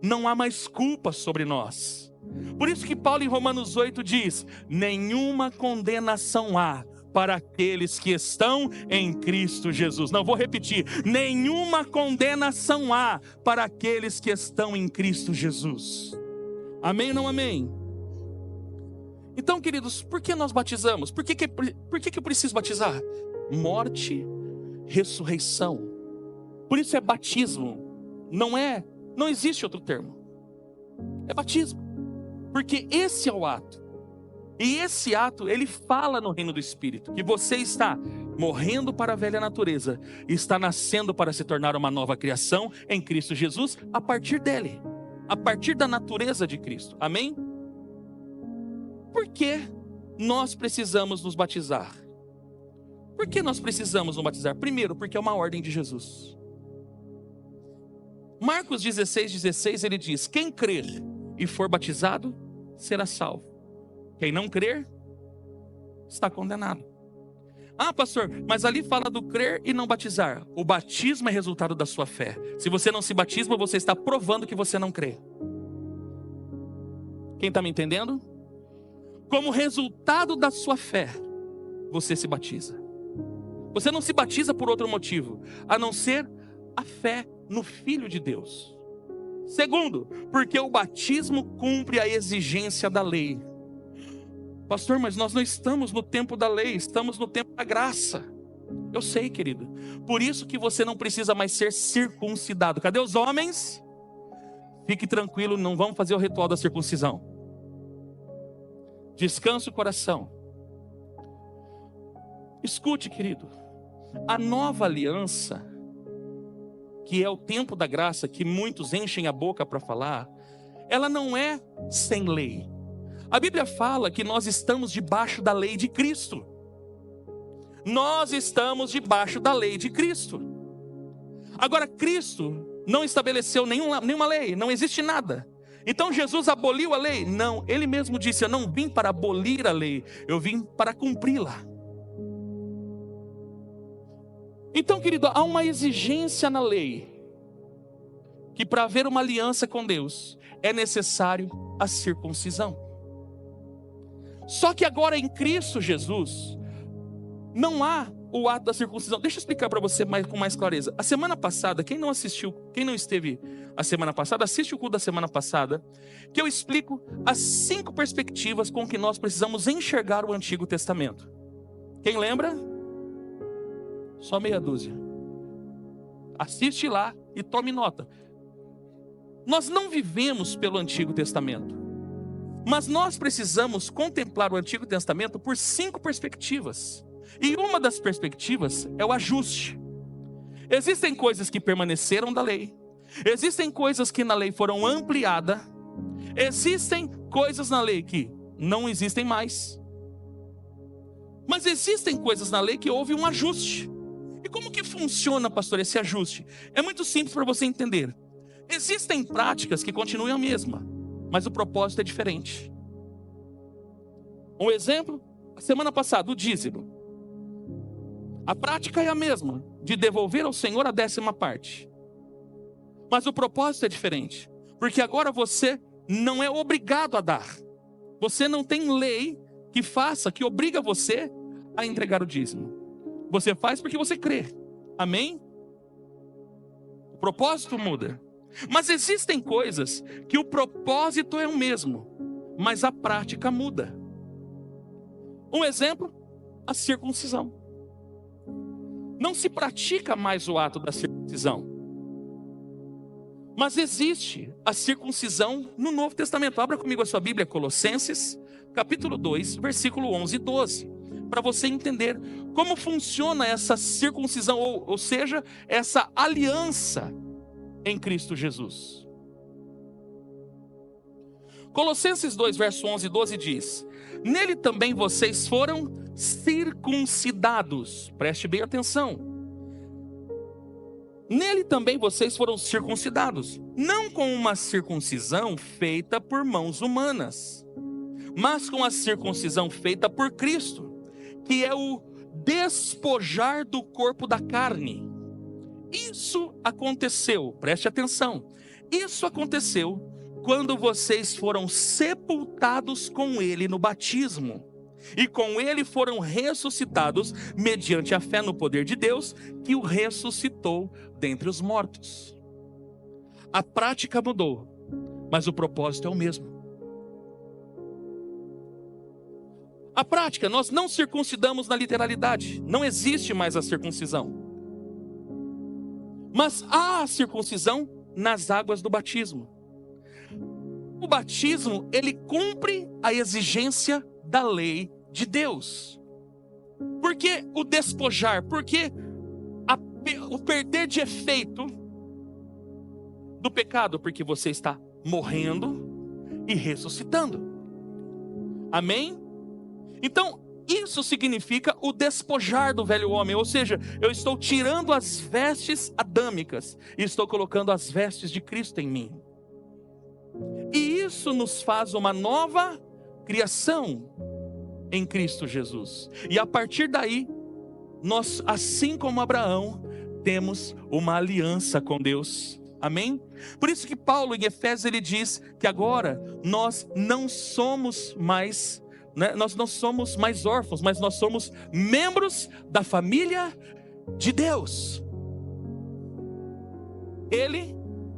Não há mais culpa sobre nós. Por isso que Paulo em Romanos 8 diz: nenhuma condenação há para aqueles que estão em Cristo Jesus. Não, vou repetir: nenhuma condenação há para aqueles que estão em Cristo Jesus. Amém ou não amém? Então, queridos, por que nós batizamos? Por que eu preciso batizar? Morte, ressurreição. Por isso é batismo. Não existe outro termo. É batismo. Porque esse é o ato. E esse ato, ele fala no reino do Espírito, que você está morrendo para a velha natureza, e está nascendo para se tornar uma nova criação em Cristo Jesus, a partir dele, a partir da natureza de Cristo. Amém? Por que nós precisamos nos batizar? Por que nós precisamos nos batizar? Primeiro, porque é uma ordem de Jesus. Marcos 16:16, ele diz: quem crer e for batizado, será salvo. Quem não crer, está condenado. Ah, pastor, mas ali fala do crer e não batizar. O batismo é resultado da sua fé. Se você não se batisma, você está provando que você não crê. Quem está me entendendo? Como resultado da sua fé, você se batiza. Você não se batiza por outro motivo, a não ser a fé no Filho de Deus. Segundo, porque o batismo cumpre a exigência da lei. Pastor, mas nós não estamos no tempo da lei, estamos no tempo da graça. Eu sei, querido. Por isso que você não precisa mais ser circuncidado. Cadê os homens? Fique tranquilo, não vamos fazer o ritual da circuncisão. Descanse o coração. Escute, querido. A nova aliança, que é o tempo da graça, que muitos enchem a boca para falar, ela não é sem lei. A Bíblia fala que nós estamos debaixo da lei de Cristo. Nós estamos debaixo da lei de Cristo. Agora, Cristo não estabeleceu nenhuma lei, não existe nada. Então Jesus aboliu a lei? Não, ele mesmo disse: eu não vim para abolir a lei, eu vim para cumpri-la. Então, querido, há uma exigência na lei, que para haver uma aliança com Deus, é necessário a circuncisão. Só que agora em Cristo Jesus, não há o ato da circuncisão. Deixa eu explicar para você com mais clareza. A semana passada, quem não assistiu, quem não esteve a semana passada, assiste o culto da semana passada, que eu explico as 5 perspectivas com que nós precisamos enxergar o Antigo Testamento. Quem lembra? Só meia dúzia. Assiste lá e tome nota. Nós não vivemos pelo Antigo Testamento, mas nós precisamos contemplar o Antigo Testamento por 5 perspectivas. E uma das perspectivas é o ajuste. Existem coisas que permaneceram da lei, existem coisas que na lei foram ampliadas, existem coisas na lei que não existem mais, mas existem coisas na lei que houve um ajuste. E como que funciona, pastor, esse ajuste? É muito simples para você entender. Existem práticas que continuam a mesma, mas o propósito é diferente. Um exemplo, a semana passada, o dízimo. A prática é a mesma, de devolver ao Senhor a 10ª parte. Mas o propósito é diferente, porque agora você não é obrigado a dar. Você não tem lei que obriga você a entregar o dízimo. Você faz porque você crê. Amém? O propósito muda. Mas existem coisas que o propósito é o mesmo, mas a prática muda. Um exemplo, a circuncisão. Não se pratica mais o ato da circuncisão, mas existe a circuncisão no Novo Testamento. Abra comigo a sua Bíblia, Colossenses, capítulo 2, versículo 11 e 12. Para você entender como funciona essa circuncisão, ou seja, essa aliança em Cristo Jesus. Colossenses 2, verso 11 e 12 diz: nele também vocês foram circuncidados. Preste bem atenção. Nele também vocês foram circuncidados, não com uma circuncisão feita por mãos humanas, mas com a circuncisão feita por Cristo, que é o despojar do corpo da carne. Isso aconteceu, preste atenção, isso aconteceu quando vocês foram sepultados com ele no batismo, e com ele foram ressuscitados mediante a fé no poder de Deus, que o ressuscitou dentre os mortos. A prática mudou, mas o propósito é o mesmo. A prática, nós não circuncidamos na literalidade, não existe mais a circuncisão. Mas há a circuncisão nas águas do batismo. O batismo, ele cumpre a exigência da lei de Deus. Por que o despojar? Porque o perder de efeito do pecado? Porque você está morrendo e ressuscitando. Amém? Então, isso significa o despojar do velho homem, ou seja, eu estou tirando as vestes adâmicas e estou colocando as vestes de Cristo em mim. E isso nos faz uma nova criação em Cristo Jesus. E a partir daí, nós, assim como Abraão, temos uma aliança com Deus. Amém? Por isso que Paulo em Efésios ele diz que agora nós não somos mais, nós não somos mais órfãos, mas nós somos membros da família de Deus. Ele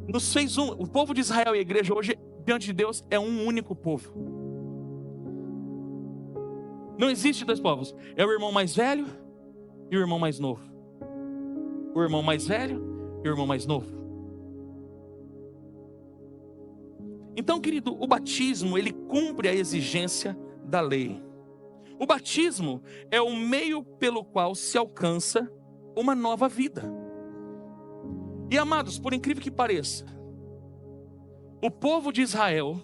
nos fez um. O povo de Israel e a igreja hoje diante de Deus é um único povo. Não existe dois povos. É o irmão mais velho e o irmão mais novo. O irmão mais velho e o irmão mais novo. Então, querido, o batismo, ele cumpre a exigência da lei. O batismo é o meio pelo qual se alcança uma nova vida. E amados, por incrível que pareça, o povo de Israel,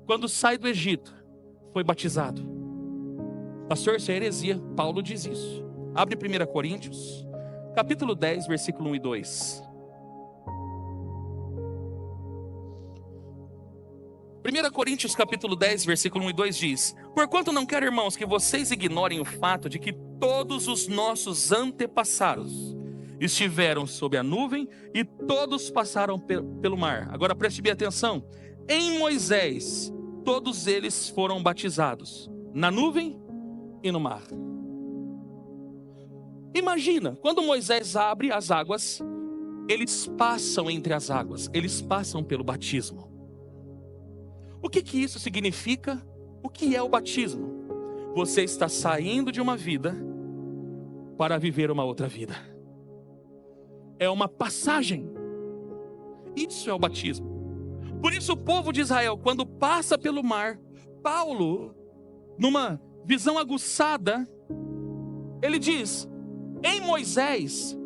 quando sai do Egito, foi batizado. Pastor, isso é heresia. Paulo diz isso. Abre 1 Coríntios, capítulo 10, versículo 1 e 2. 1 Coríntios capítulo 10, versículo 1 e 2 diz: porquanto não quero, irmãos, que vocês ignorem o fato de que todos os nossos antepassados estiveram sob a nuvem e todos passaram pelo mar. Agora preste bem atenção. Em Moisés, todos eles foram batizados na nuvem e no mar. Imagina, quando Moisés abre as águas, eles passam entre as águas, eles passam pelo batismo. O que isso significa? O que é o batismo? Você está saindo de uma vida para viver uma outra vida. É uma passagem. Isso é o batismo. Por isso o povo de Israel, quando passa pelo mar, Paulo, numa visão aguçada, ele diz: em Moisés,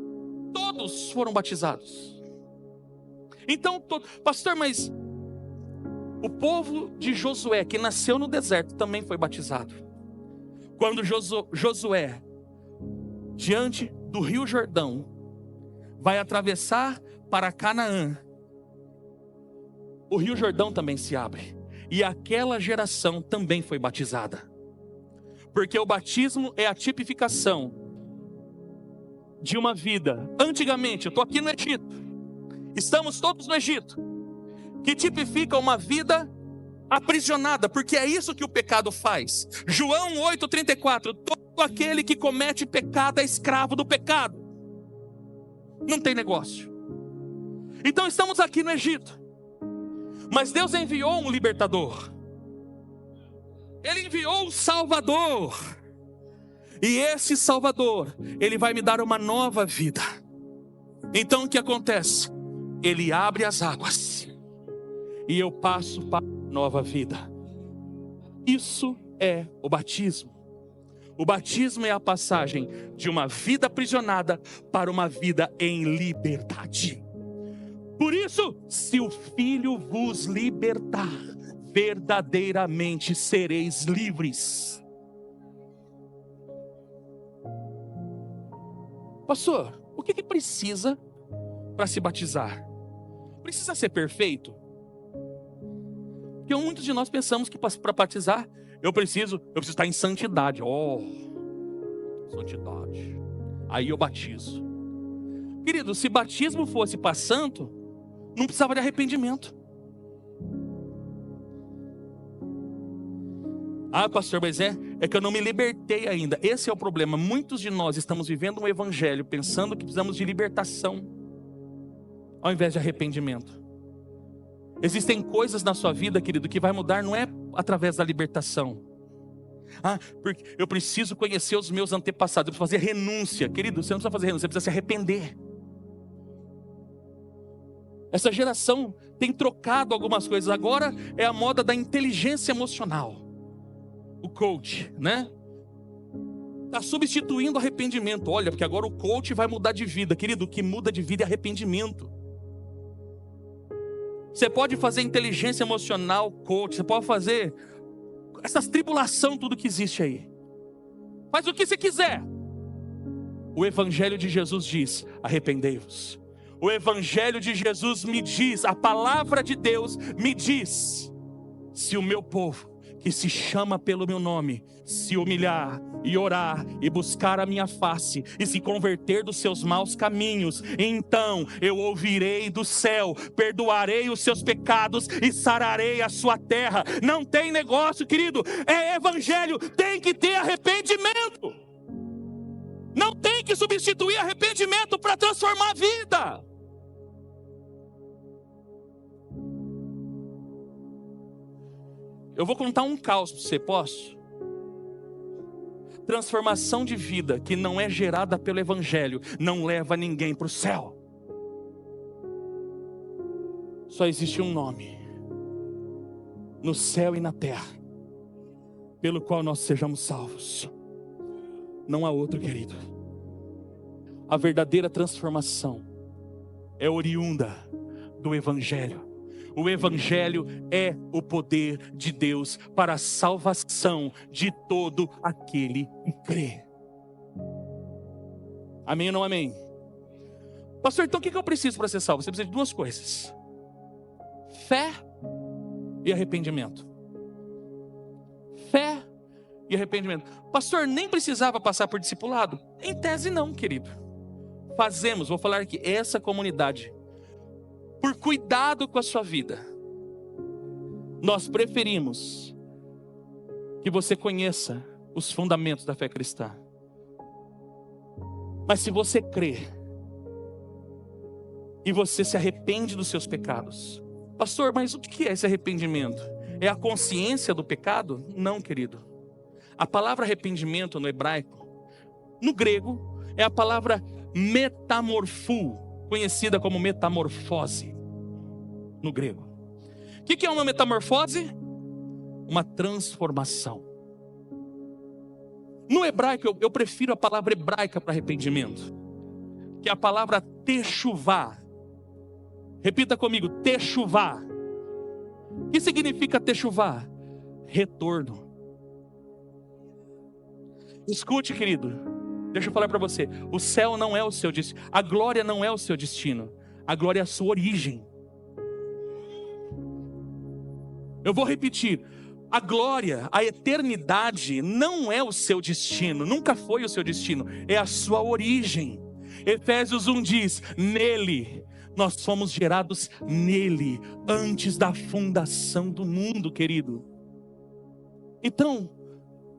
todos foram batizados. Então, pastor, mas o povo de Josué, que nasceu no deserto, também foi batizado. Quando Josué, diante do Rio Jordão, vai atravessar para Canaã, o Rio Jordão também se abre. E aquela geração também foi batizada. Porque o batismo é a tipificação de uma vida. Antigamente, eu estou aqui no Egito. Estamos todos no Egito. Que tipifica uma vida aprisionada. Porque é isso que o pecado faz. João 8,34. Todo aquele que comete pecado é escravo do pecado. Não tem negócio. Então estamos aqui no Egito. Mas Deus enviou um libertador. Ele enviou um Salvador. E esse Salvador, ele vai me dar uma nova vida. Então o que acontece? Ele abre as águas. E eu passo para a nova vida. Isso é o batismo. O batismo é a passagem de uma vida aprisionada para uma vida em liberdade. Por isso, se o Filho vos libertar, verdadeiramente sereis livres. Pastor, o que precisa para se batizar? Precisa ser perfeito? Porque muitos de nós pensamos que para batizar, eu preciso estar em santidade. Santidade. Aí eu batizo. Querido, se batismo fosse para santo, não precisava de arrependimento. Ah, pastor, mas é que eu não me libertei ainda. Esse é o problema. Muitos de nós estamos vivendo um evangelho pensando que precisamos de libertação, ao invés de arrependimento. Existem coisas na sua vida, querido, que vai mudar não é através da libertação. Ah, porque eu preciso conhecer os meus antepassados, eu preciso fazer renúncia. Querido, você não precisa fazer renúncia, você precisa se arrepender. Essa geração tem trocado algumas coisas. Agora é a moda da inteligência emocional. O coach, né? Está substituindo arrependimento. Olha, porque agora o coach vai mudar de vida. Querido, o que muda de vida é arrependimento. Você pode fazer inteligência emocional, coach. Você pode fazer essas tribulação, tudo que existe aí. Faz o que você quiser. O Evangelho de Jesus diz: arrependei-vos. O Evangelho de Jesus me diz, a palavra de Deus me diz: se o meu povo, que se chama pelo meu nome, se humilhar e orar e buscar a minha face e se converter dos seus maus caminhos, então eu ouvirei do céu, perdoarei os seus pecados e sararei a sua terra. Não tem negócio, querido, é evangelho, tem que ter arrependimento. Não tem que substituir arrependimento para transformar a vida. Eu vou contar um caos para você, posso? Transformação de vida que não é gerada pelo evangelho não leva ninguém para o céu. Só existe um nome no céu e na terra pelo qual nós sejamos salvos. Não há outro, querido. A verdadeira transformação é oriunda do evangelho. O Evangelho é o poder de Deus para a salvação de todo aquele que crê. Amém ou não amém? Pastor, então o que eu preciso para ser salvo? Você precisa de duas coisas: fé e arrependimento. Fé e arrependimento. Pastor, nem precisava passar por discipulado? Em tese não, querido. Fazemos, vou falar aqui, essa comunidade, por cuidado com a sua vida, nós preferimos que você conheça os fundamentos da fé cristã. Mas se você crê e você se arrepende dos seus pecados, pastor, mas o que é esse arrependimento? É a consciência do pecado? Não, querido. A palavra arrependimento no hebraico, no grego, é a palavra metamorfo, conhecida como metamorfose no grego. O que é uma metamorfose? Uma transformação. No hebraico, eu prefiro a palavra hebraica para arrependimento, que é a palavra techuvá. Repita comigo, techuvá. O que significa techuvá? Retorno. Escute, querido, deixa eu falar para você. O céu não é o seu destino. A glória não é o seu destino. A glória é a sua origem. Eu vou repetir. A glória, a eternidade não é o seu destino. Nunca foi o seu destino. É a sua origem. Efésios 1 diz, nele, nós fomos gerados nele, antes da fundação do mundo, querido. Então,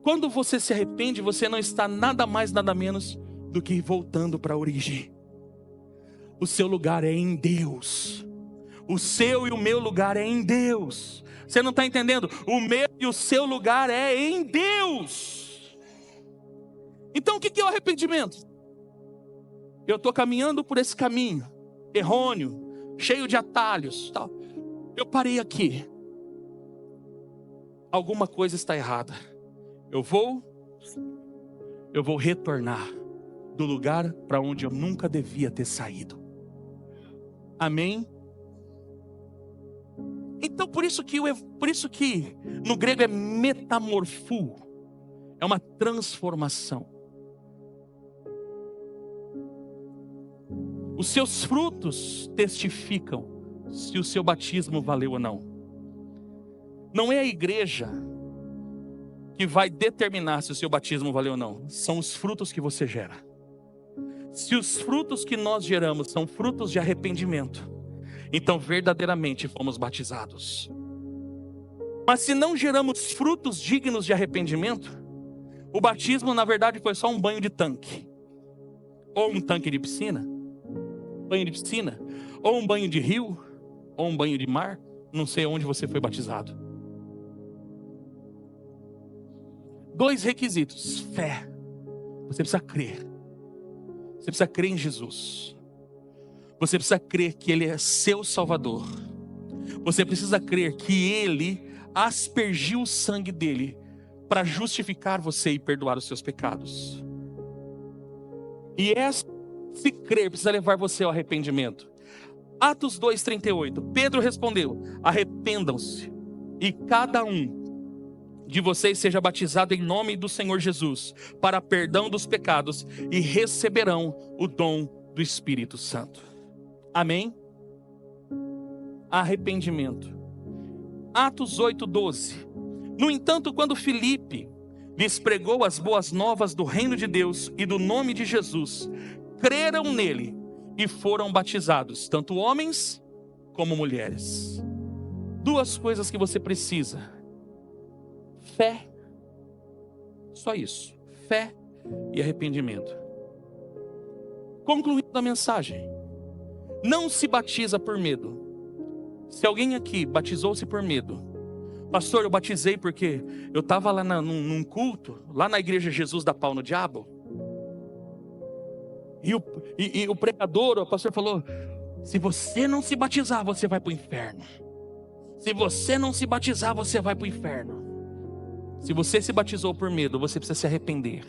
quando você se arrepende, você não está nada mais, nada menos do que voltando para a origem. O seu lugar é em Deus. O seu e o meu lugar é em Deus. Você não está entendendo? O meu e o seu lugar é em Deus. Então o que é o arrependimento? Eu estou caminhando por esse caminho errôneo, cheio de atalhos, tal. Eu parei aqui. Alguma coisa está errada. Eu vou retornar do lugar para onde eu nunca devia ter saído. Amém? Então por isso que no grego é metamorfo, é uma transformação. Os seus frutos testificam se o seu batismo valeu ou não. Não é a igreja que vai determinar se o seu batismo valeu ou não. São os frutos que você gera. Se os frutos que nós geramos são frutos de arrependimento, então verdadeiramente fomos batizados. Mas se não geramos frutos dignos de arrependimento, o batismo na verdade foi só um banho de tanque. Ou um tanque de piscina. Banho de piscina. Ou um banho de rio. Ou um banho de mar. Não sei onde você foi batizado. 2 requisitos. Fé. Você precisa crer. Você precisa crer em Jesus. Você precisa crer que Ele é seu Salvador. Você precisa crer que Ele aspergiu o sangue dEle para justificar você e perdoar os seus pecados. E esse crer precisa levar você ao arrependimento. Atos 2:38. Pedro respondeu: arrependam-se e cada um de vocês seja batizado em nome do Senhor Jesus para perdão dos pecados e receberão o dom do Espírito Santo. Amém? Arrependimento. Atos 8:12. No entanto, quando Filipe lhes pregou as boas novas do reino de Deus e do nome de Jesus, creram nele e foram batizados, tanto homens como mulheres. 2 coisas que você precisa: fé, só isso, fé e arrependimento. Concluindo a mensagem, não se batiza por medo. Se alguém aqui batizou-se por medo, pastor, eu batizei porque eu estava lá num culto, lá na igreja Jesus dá pau no diabo, e o pregador, o pastor falou: se você não se batizar, você vai para o inferno. Se você não se batizar, você vai para o inferno. Se você se batizou por medo, você precisa se arrepender.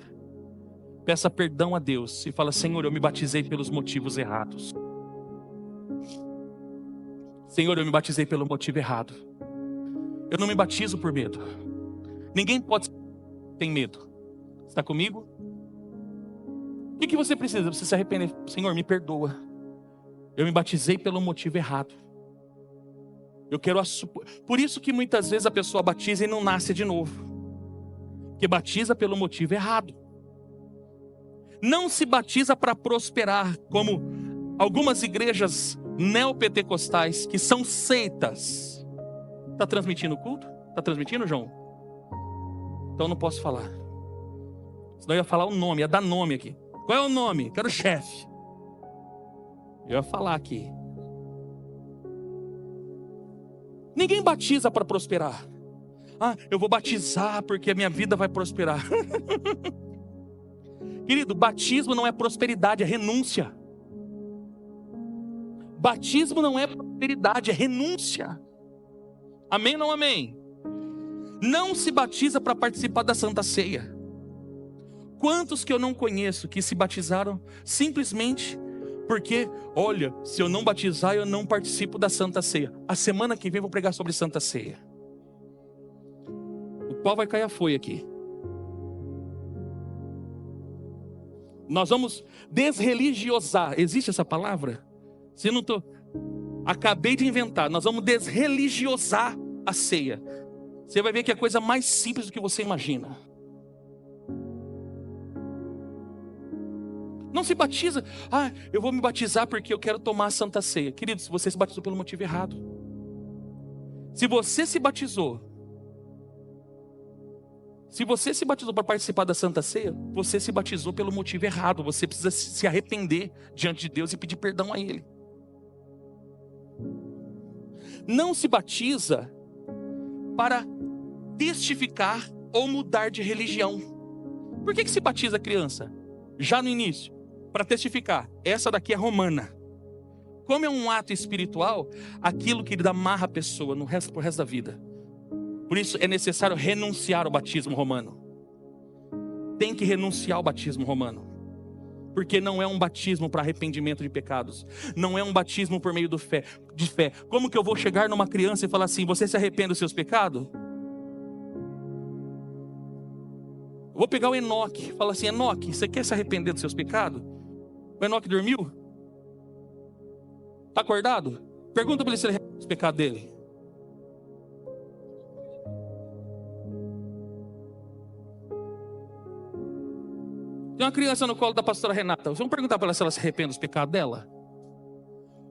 Peça perdão a Deus e fala: Senhor, eu me batizei pelos motivos errados. Senhor, eu me batizei pelo motivo errado. Eu não me batizo por medo. Ninguém pode ter medo. Está comigo? O que você precisa? Você se arrepender. Senhor, me perdoa. Eu me batizei pelo motivo errado. Por isso que muitas vezes a pessoa batiza e não nasce de novo. Porque batiza pelo motivo errado. Não se batiza para prosperar, como algumas igrejas neopentecostais, que são seitas. Está transmitindo o culto? Está transmitindo, João? Então eu não posso falar. Senão eu ia falar o nome, ia dar nome aqui. Qual é o nome? Quero o chefe. Eu ia falar aqui. Ninguém batiza para prosperar. Eu vou batizar porque a minha vida vai prosperar. Querido, batismo não é prosperidade, é renúncia. Batismo não é prosperidade, é renúncia. Amém ou não amém? Não se batiza para participar da Santa Ceia. Quantos que eu não conheço que se batizaram simplesmente porque, olha, se eu não batizar, eu não participo da Santa Ceia. A semana que vem eu vou pregar sobre Santa Ceia. O pau vai cair a folha aqui. Nós vamos desreligiosar. Existe essa palavra? Se não tô, acabei de inventar. Nós vamos desreligiosar a ceia. Você vai ver que é a coisa mais simples do que você imagina. Não se batiza. Eu vou me batizar porque eu quero tomar a Santa Ceia. Queridos, você se batizou pelo motivo errado. Se você se batizou para participar da Santa Ceia, você se batizou pelo motivo errado. Você precisa se arrepender diante de Deus e pedir perdão a Ele. Não se batiza para testificar ou mudar de religião. Por que se batiza a criança? Já no início, para testificar. Essa daqui é romana. Como é um ato espiritual, aquilo que amarra a pessoa pro resto da vida. Por isso é necessário renunciar ao batismo romano. Tem que renunciar ao batismo romano. Porque não é um batismo para arrependimento de pecados. Não é um batismo por meio de fé. Como que eu vou chegar numa criança e falar assim: você se arrepende dos seus pecados? Eu vou pegar o Enoque e falar assim: Enoque, você quer se arrepender dos seus pecados? O Enoque dormiu? Está acordado? Pergunta para ele se ele arrepende dos pecados dele. Tem uma criança no colo da pastora Renata. Vamos perguntar para ela se ela se arrepende dos pecados dela?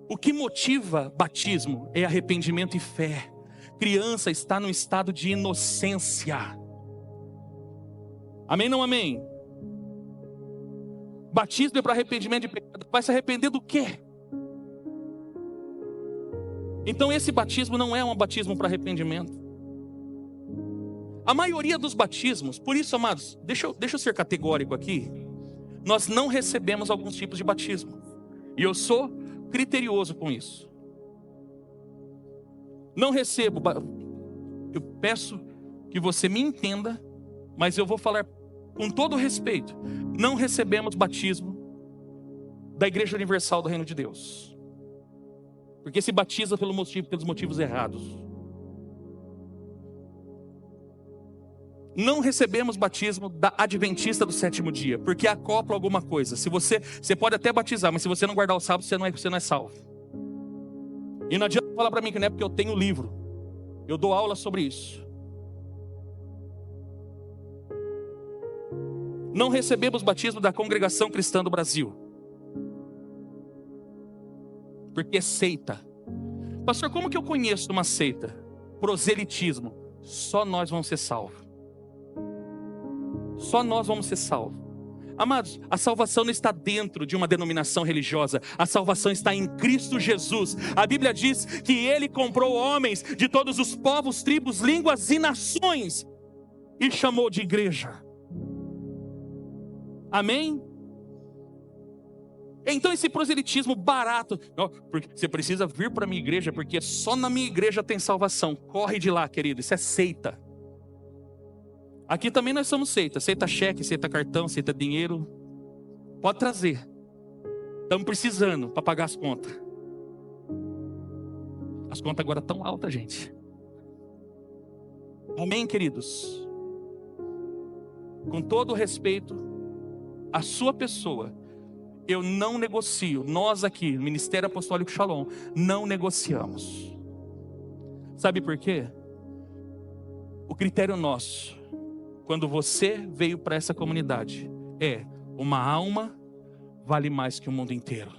O que motiva batismo é arrependimento e fé. Criança está num estado de inocência. Amém ou não amém? Batismo é para arrependimento de pecado. Vai se arrepender do quê? Então esse batismo não é um batismo para arrependimento. A maioria dos batismos, por isso, amados, deixa eu ser categórico aqui. Nós não recebemos alguns tipos de batismo. E eu sou criterioso com isso. Não recebo. Eu peço que você me entenda, mas eu vou falar com todo respeito. Não recebemos batismo da Igreja Universal do Reino de Deus. Porque se batiza pelos motivos errados. Não recebemos batismo da Adventista do sétimo dia, porque acopla alguma coisa. Você pode até batizar, mas se você não guardar o sábado, você não é salvo. E não adianta falar para mim que não é porque eu tenho livro. Eu dou aula sobre isso. Não recebemos batismo da Congregação Cristã do Brasil, porque é seita. Pastor, como que eu conheço uma seita? Proselitismo. Só nós vamos ser salvos. Só nós vamos ser salvos. Amados, a salvação não está dentro de uma denominação religiosa. A salvação está em Cristo Jesus. A Bíblia diz que Ele comprou homens de todos os povos, tribos, línguas e nações e chamou de igreja. Amém? Então esse proselitismo barato, não, porque você precisa vir para a minha igreja, porque só na minha igreja tem salvação. Corre de lá, querido, isso é seita. Aqui também nós somos seita. Seita cheque, seita cartão, seita dinheiro. Pode trazer. Estamos precisando para pagar as contas. As contas agora estão altas, gente. Amém, queridos? Com todo o respeito à sua pessoa, eu não negocio. Nós aqui, Ministério Apostólico Shalom, não negociamos. Sabe por quê? O critério nosso, quando você veio para essa comunidade, é: uma alma vale mais que o mundo inteiro.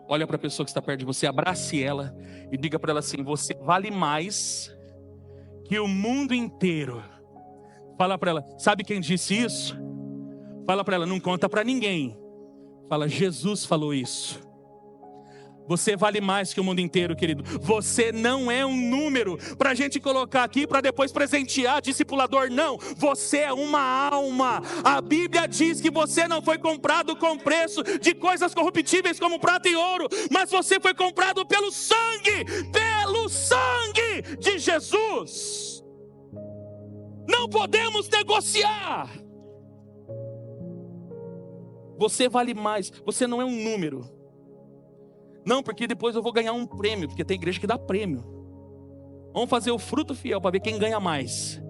Olha para a pessoa que está perto de você, abrace ela e diga para ela assim: você vale mais que o mundo inteiro. Fala para ela: sabe quem disse isso? Fala para ela: não conta para ninguém. Fala: Jesus falou isso. Você vale mais que o mundo inteiro, querido. Você não é um número para a gente colocar aqui para depois presentear discipulador, não. Você é uma alma. A Bíblia diz que você não foi comprado com preço de coisas corruptíveis como prata e ouro, mas você foi comprado pelo sangue de Jesus. Não podemos negociar. Você vale mais. Você não é um número. Não, porque depois eu vou ganhar um prêmio, porque tem igreja que dá prêmio. Vamos fazer o fruto fiel para ver quem ganha mais.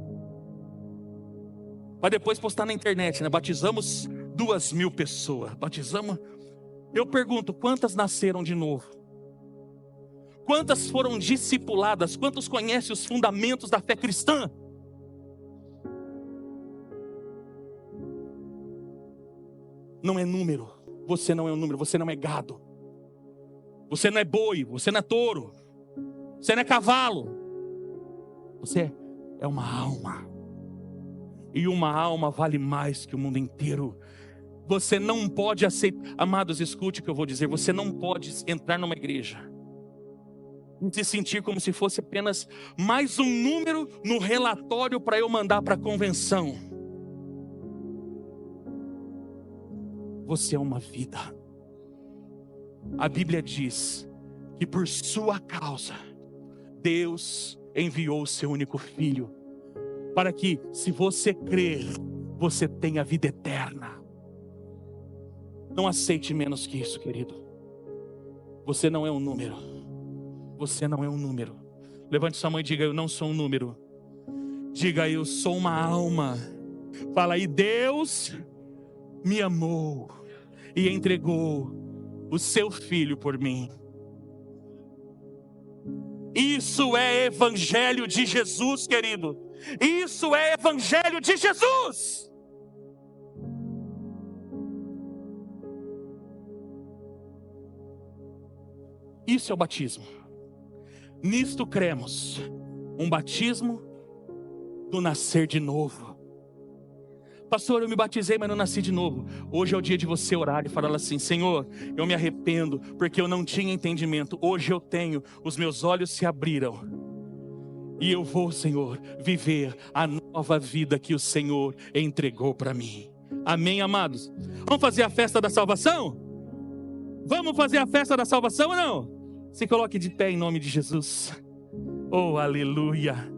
Para depois postar na internet, né? Batizamos 2.000 pessoas. Batizamos. Eu pergunto, quantas nasceram de novo? Quantas foram discipuladas? Quantos conhecem os fundamentos da fé cristã? Não é número. Você não é um número, você não é gado. Você não é boi, você não é touro, você não é cavalo. Você é uma alma. E uma alma vale mais que o mundo inteiro. Você não pode aceitar. Amados, escute o que eu vou dizer. Você não pode entrar numa igreja e se sentir como se fosse apenas mais um número no relatório para eu mandar para a convenção. Você é uma vida. A Bíblia diz que por sua causa Deus enviou o seu único filho, para que, se você crer, você tenha vida eterna. Não aceite menos que isso, querido. Você não é um número. Você não é um número. Levante sua mão e diga: eu não sou um número. Diga: eu sou uma alma. Fala aí: Deus me amou e entregou o seu filho por mim. Isso é evangelho de Jesus, querido. Isso é evangelho de Jesus. Isso é o batismo. Nisto cremos. Um batismo do nascer de novo. Pastor, eu me batizei, mas não nasci de novo. Hoje é o dia de você orar e falar assim: Senhor, eu me arrependo porque eu não tinha entendimento. Hoje eu tenho, os meus olhos se abriram. E eu vou, Senhor, viver a nova vida que o Senhor entregou para mim. Amém, amados? Vamos fazer a festa da salvação? Vamos fazer a festa da salvação ou não? Se coloque de pé em nome de Jesus. Oh, aleluia.